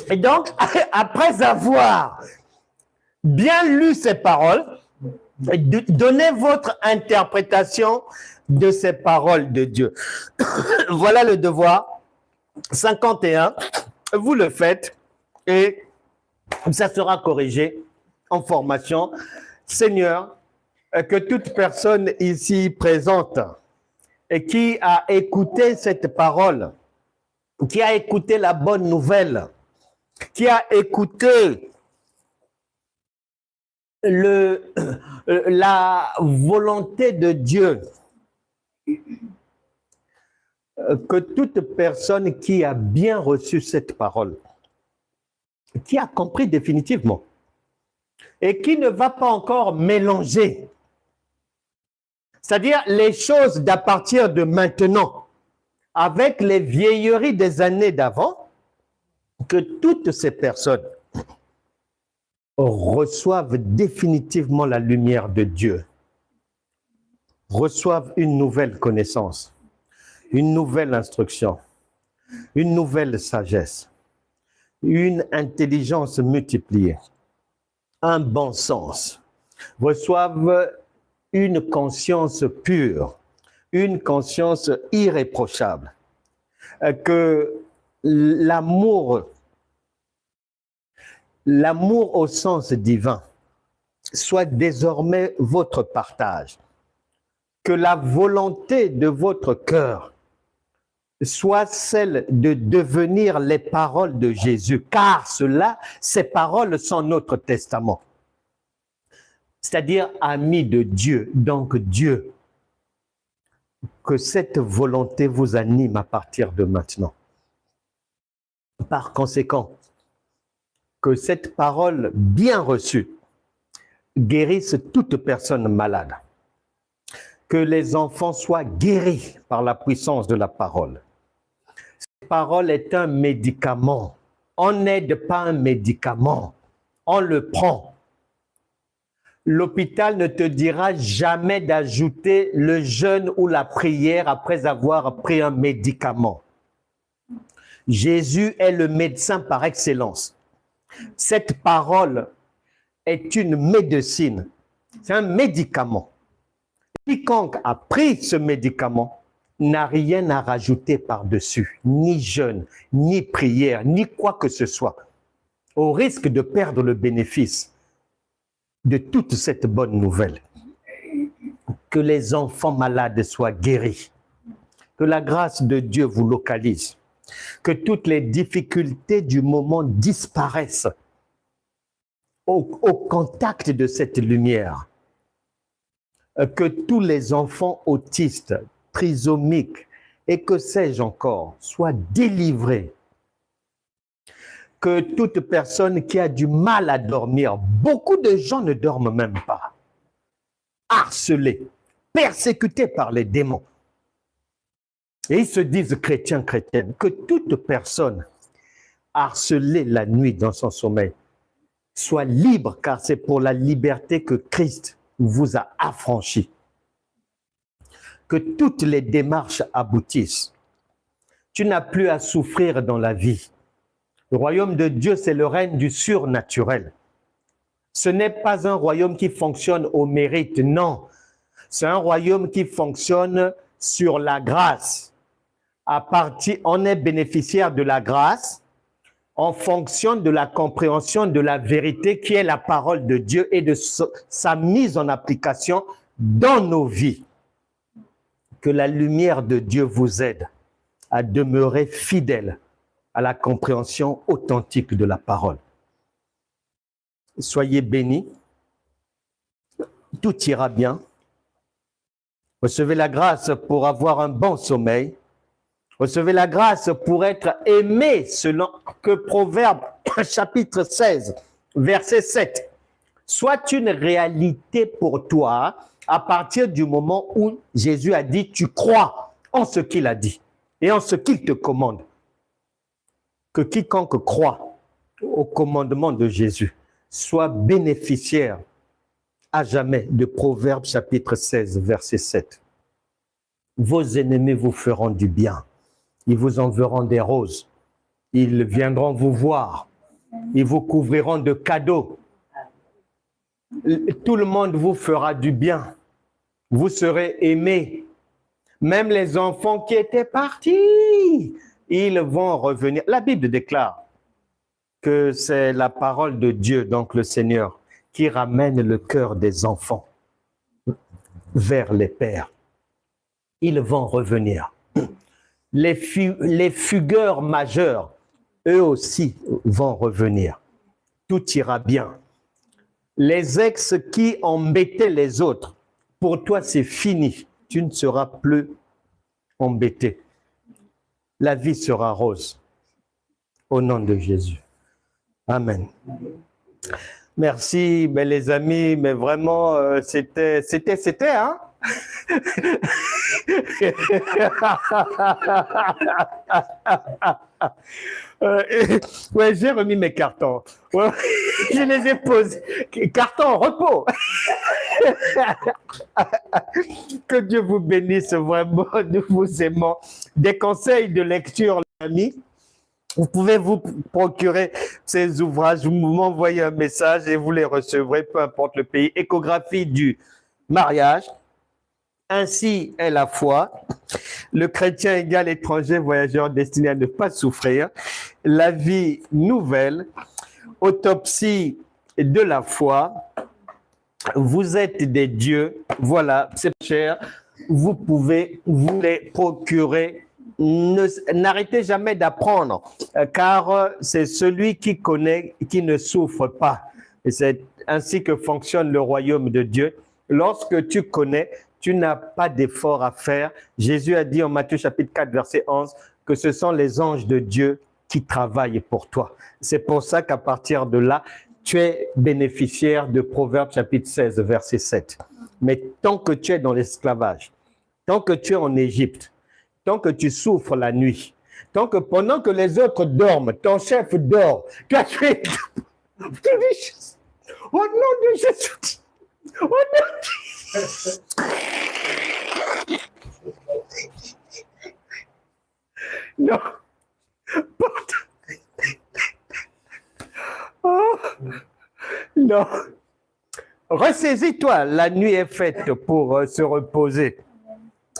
Et donc, après avoir bien lu ces paroles, donnez votre interprétation de ces paroles de Dieu. Voilà le devoir 51. Vous le faites et ça sera corrigé en formation. Seigneur, que toute personne ici présente et qui a écouté cette parole, qui a écouté la bonne nouvelle, qui a écouté la volonté de Dieu, que toute personne qui a bien reçu cette parole, qui a compris définitivement et qui ne va pas encore mélanger, c'est-à-dire les choses d'à partir de maintenant avec les vieilleries des années d'avant, que toutes ces personnes reçoivent définitivement la lumière de Dieu, reçoivent une nouvelle connaissance, une nouvelle instruction, une nouvelle sagesse, une intelligence multipliée, un bon sens, reçoivent une conscience pure, une conscience irréprochable, que l'amour au sens divin soit désormais votre partage, que la volonté de votre cœur soit celle de devenir les paroles de Jésus, car ces paroles sont notre testament. c'est-à-dire ami de Dieu, donc Dieu. Que cette volonté vous anime à partir de maintenant. Par conséquent, que cette parole bien reçue guérisse toute personne malade. Que les enfants soient guéris par la puissance de la parole. Cette parole est un médicament. On n'aide pas un médicament, on le prend. L'hôpital ne te dira jamais d'ajouter le jeûne ou la prière après avoir pris un médicament. Jésus est le médecin par excellence. Cette parole est une médecine, c'est un médicament. Quiconque a pris ce médicament n'a rien à rajouter par-dessus, ni jeûne, ni prière, ni quoi que ce soit, au risque de perdre le bénéfice de toute cette bonne nouvelle. Que les enfants malades soient guéris, que la grâce de Dieu vous localise, que toutes les difficultés du moment disparaissent au contact de cette lumière, que tous les enfants autistes, trisomiques et que sais-je encore soient délivrés, que toute personne qui a du mal à dormir, beaucoup de gens ne dorment même pas, harcelés, persécutés par les démons, et ils se disent chrétiens, chrétiennes, que toute personne harcelée la nuit dans son sommeil soit libre, car c'est pour la liberté que Christ vous a affranchi. Que toutes les démarches aboutissent. Tu n'as plus à souffrir dans la vie. Le royaume de Dieu, c'est le règne du surnaturel. Ce n'est pas un royaume qui fonctionne au mérite, non. C'est un royaume qui fonctionne sur la grâce. On est bénéficiaire de la grâce en fonction de la compréhension de la vérité qui est la parole de Dieu et de sa mise en application dans nos vies. Que la lumière de Dieu vous aide à demeurer fidèle à la compréhension authentique de la parole. Soyez bénis, tout ira bien. Recevez la grâce pour avoir un bon sommeil. Recevez la grâce pour être aimé selon que Proverbe chapitre 16, verset 7, soit une réalité pour toi à partir du moment où Jésus a dit tu crois en ce qu'il a dit et en ce qu'il te commande. Que quiconque croit au commandement de Jésus soit bénéficiaire à jamais de Proverbe chapitre 16, verset 7. Vos ennemis vous feront du bien. Ils vous enverront des roses. Ils viendront vous voir. Ils vous couvriront de cadeaux. Tout le monde vous fera du bien. Vous serez aimés. Même les enfants qui étaient partis, ils vont revenir. La Bible déclare que c'est la parole de Dieu, donc le Seigneur, qui ramène le cœur des enfants vers les pères. Ils vont revenir. Les fugueurs majeurs, eux aussi vont revenir. Tout ira bien. Les ex qui embêtaient les autres, pour toi c'est fini. Tu ne seras plus embêté. La vie sera rose. Au nom de Jésus. Amen. Merci, mais les amis, mais vraiment, c'était, hein? Ouais, j'ai remis mes cartons. Ouais, je les ai posés. Cartons, repos. Que Dieu vous bénisse vraiment. Nous vous aimons. Des conseils de lecture, les amis. Vous pouvez vous procurer ces ouvrages. Vous m'envoyez un message et vous les recevrez, peu importe le pays. Échographie du mariage. Ainsi est la foi. Le chrétien égal étranger, voyageur destiné à ne pas souffrir. La vie nouvelle. Autopsie de la foi. Vous êtes des dieux. Voilà, c'est cher. Vous pouvez vous les procurer. N'arrêtez jamais d'apprendre, car c'est celui qui connaît qui ne souffre pas. Et c'est ainsi que fonctionne le royaume de Dieu. Lorsque tu connais, tu n'as pas d'effort à faire. Jésus a dit en Matthieu chapitre 4, verset 11, que ce sont les anges de Dieu qui travaillent pour toi. C'est pour ça qu'à partir de là, tu es bénéficiaire de Proverbes chapitre 16, verset 7. Mais tant que tu es dans l'esclavage, tant que tu es en Égypte, tant que tu souffres la nuit, tant que pendant que les autres dorment, ton chef dort, toi tu es... Au nom de Jésus, au nom de... Non, oh, non. Ressaisis-toi, la nuit est faite pour se reposer.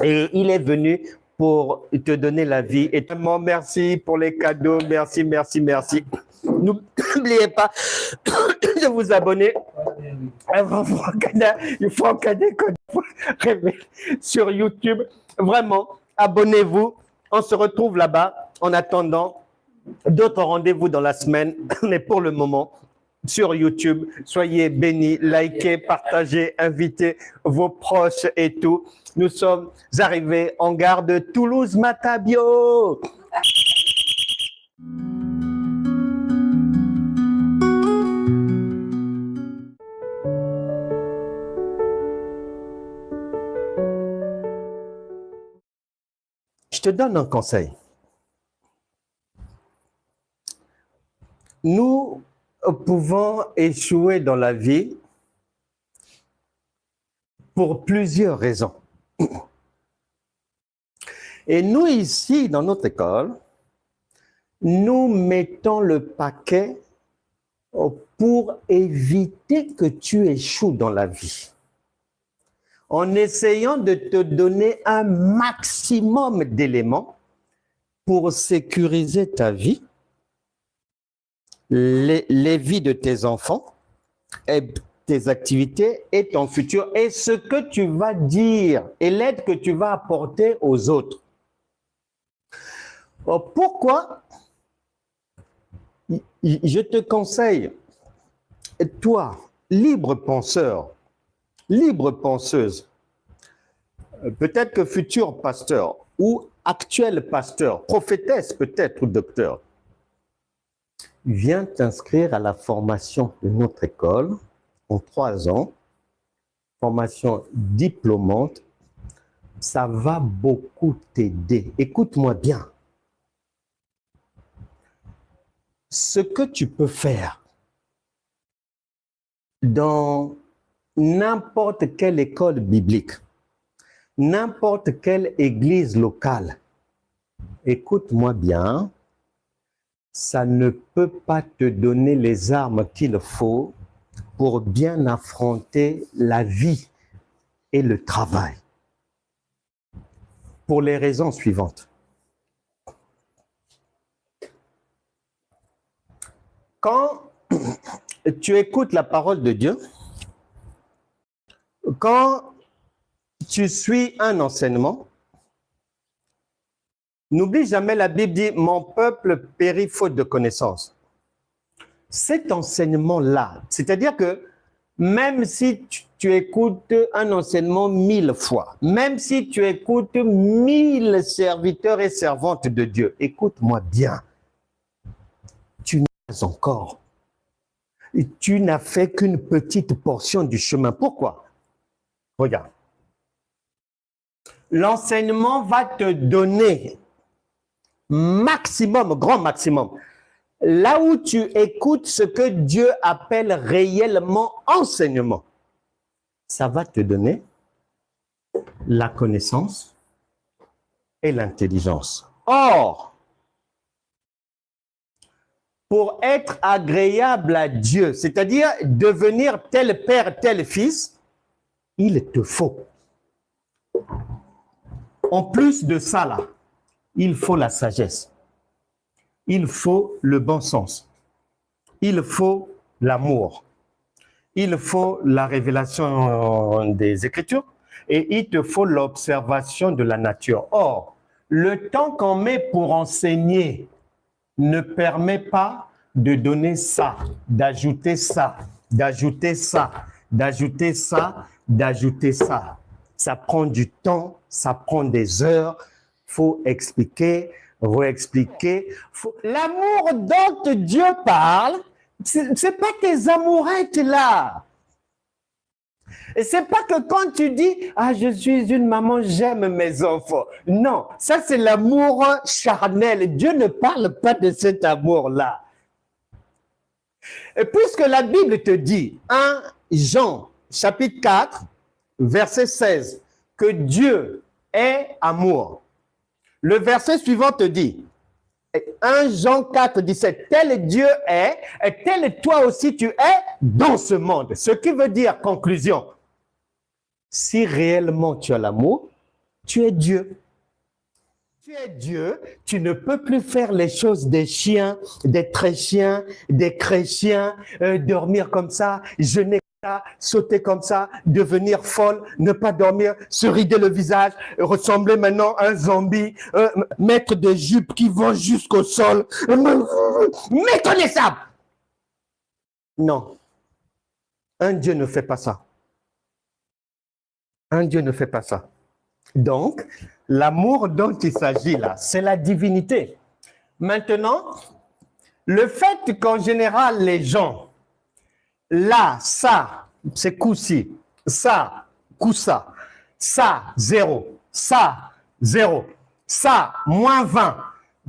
Et il est venu pour te donner la vie. Et tellement merci pour les cadeaux. Merci, merci, merci. N'oubliez pas de vous abonner. Il faut encader sur YouTube. Vraiment, abonnez-vous. On se retrouve là-bas. En attendant, d'autres rendez-vous dans la semaine. Mais pour le moment, sur YouTube, soyez bénis, likez, partagez, invitez vos proches et tout. Nous sommes arrivés en gare de Toulouse-Matabio. Je te donne un conseil. Nous pouvons échouer dans la vie pour plusieurs raisons. Et nous, ici, dans notre école, nous mettons le paquet pour éviter que tu échoues dans la vie, en essayant de te donner un maximum d'éléments pour sécuriser ta vie, les vies de tes enfants, et tes activités et ton futur, et ce que tu vas dire et l'aide que tu vas apporter aux autres. Pourquoi je te conseille, toi, libre penseur, libre penseuse, peut-être que futur pasteur ou actuel pasteur, prophétesse peut-être ou docteur, viens t'inscrire à la formation de notre école en 3 ans, formation diplômante. Ça va beaucoup t'aider. Écoute-moi bien. Ce que tu peux faire dans n'importe quelle école biblique, n'importe quelle église locale, écoute-moi bien, ça ne peut pas te donner les armes qu'il faut pour bien affronter la vie et le travail. Pour les raisons suivantes. Quand tu écoutes la parole de Dieu, quand tu suis un enseignement, n'oublie jamais, la Bible dit « Mon peuple périt faute de connaissance ». Cet enseignement-là, c'est-à-dire que même si tu écoutes un enseignement 1000 fois, même si tu écoutes 1000 serviteurs et servantes de Dieu, écoute-moi bien, tu n'as encore, tu n'as fait qu'une petite portion du chemin. Pourquoi? Regarde. L'enseignement va te donner maximum, grand maximum, là où tu écoutes ce que Dieu appelle réellement enseignement, ça va te donner la connaissance et l'intelligence. Or, pour être agréable à Dieu, c'est-à-dire devenir tel père, tel fils, il te faut. En plus de ça, là, il faut la sagesse. Il faut le bon sens. Il faut l'amour. Il faut la révélation des Écritures et il te faut l'observation de la nature. Or, le temps qu'on met pour enseigner ne permet pas de donner ça, d'ajouter ça, d'ajouter ça, d'ajouter ça, d'ajouter ça. Ça prend du temps, ça prend des heures. Il faut expliquer, réexpliquer. L'amour dont Dieu parle, c'est pas tes amourettes là. Et c'est pas que quand tu dis « Ah, je suis une maman, j'aime mes enfants ». Non, ça c'est l'amour charnel. Dieu ne parle pas de cet amour-là. Et puisque la Bible te dit, 1 Jean, chapitre 4, verset 16, que Dieu est amour. Le verset suivant te dit, 1 Jean 4, 17, tel Dieu est, et tel toi aussi tu es dans ce monde. Ce qui veut dire, conclusion, si réellement tu as l'amour, tu es Dieu. Tu es Dieu, tu ne peux plus faire les choses des chiens, des très-chiens, des chrétiens, dormir comme ça, jeûner comme ça, sauter comme ça, devenir folle, ne pas dormir, se rider le visage, ressembler maintenant à un zombie, mettre des jupes qui vont jusqu'au sol, méconnaissable. Non, un Dieu ne fait pas ça. Un Dieu ne fait pas ça. Donc, l'amour dont il s'agit là, c'est la divinité. Maintenant, le fait qu'en général, les gens, là, ça, c'est coup-ci, ça, coup-ça, ça, 0, ça, 0, ça, moins 20,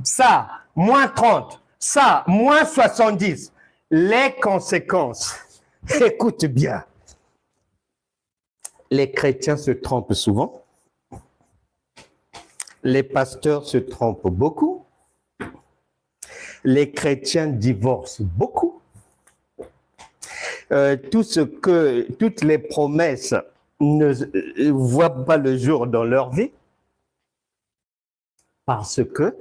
ça, moins 30, ça, moins 70. Les conséquences, écoute bien, les chrétiens se trompent souvent. Les pasteurs se trompent beaucoup. Les chrétiens divorcent beaucoup. Toutes les promesses ne voient pas le jour dans leur vie parce que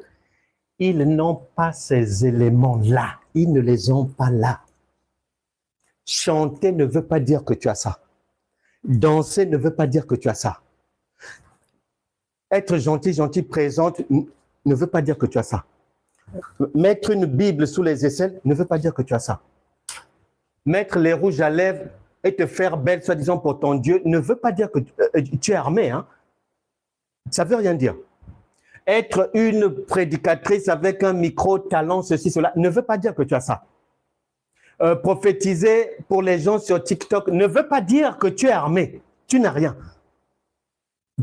ils n'ont pas ces éléments-là. Ils ne les ont pas là. Chanter ne veut pas dire que tu as ça. Danser ne veut pas dire que tu as ça. Être gentil, présente, ne veut pas dire que tu as ça. Mettre une Bible sous les aisselles ne veut pas dire que tu as ça. Mettre les rouges à lèvres et te faire belle, soi-disant pour ton Dieu, ne veut pas dire que tu es armé. Hein? Ça ne veut rien dire. Être une prédicatrice avec un micro, talent, ceci, cela, ne veut pas dire que tu as ça. Prophétiser pour les gens sur TikTok ne veut pas dire que tu es armé. Tu n'as rien.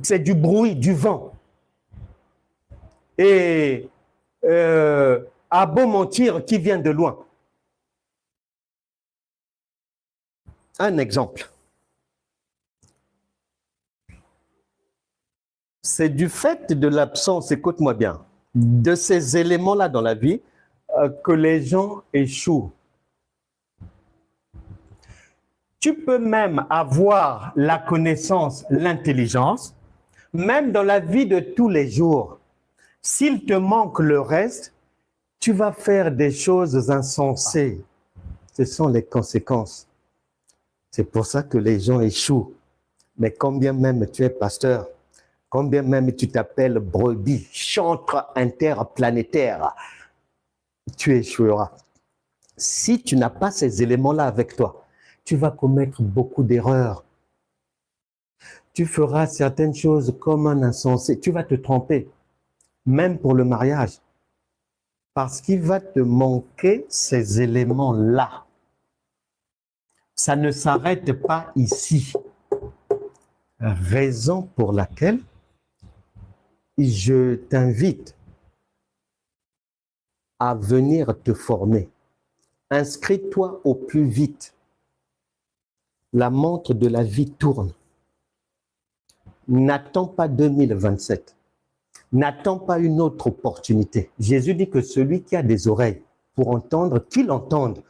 C'est du bruit, du vent. Et à beau mentir, qui vient de loin. Un exemple. C'est du fait de l'absence, écoute-moi bien, de ces éléments-là dans la vie que les gens échouent. Tu peux même avoir la connaissance, l'intelligence, même dans la vie de tous les jours. S'il te manque le reste, tu vas faire des choses insensées. Ce sont les conséquences. C'est pour ça que les gens échouent. Mais combien même tu es pasteur, combien même tu t'appelles brebis, chantre interplanétaire, tu échoueras. Si tu n'as pas ces éléments-là avec toi, tu vas commettre beaucoup d'erreurs. Tu feras certaines choses comme un insensé. Tu vas te tromper, même pour le mariage. Parce qu'il va te manquer ces éléments-là. Ça ne s'arrête pas ici. Raison pour laquelle je t'invite à venir te former. Inscris-toi au plus vite. La montre de la vie tourne. N'attends pas 2027. N'attends pas une autre opportunité. Jésus dit que celui qui a des oreilles pour entendre, qu'il entende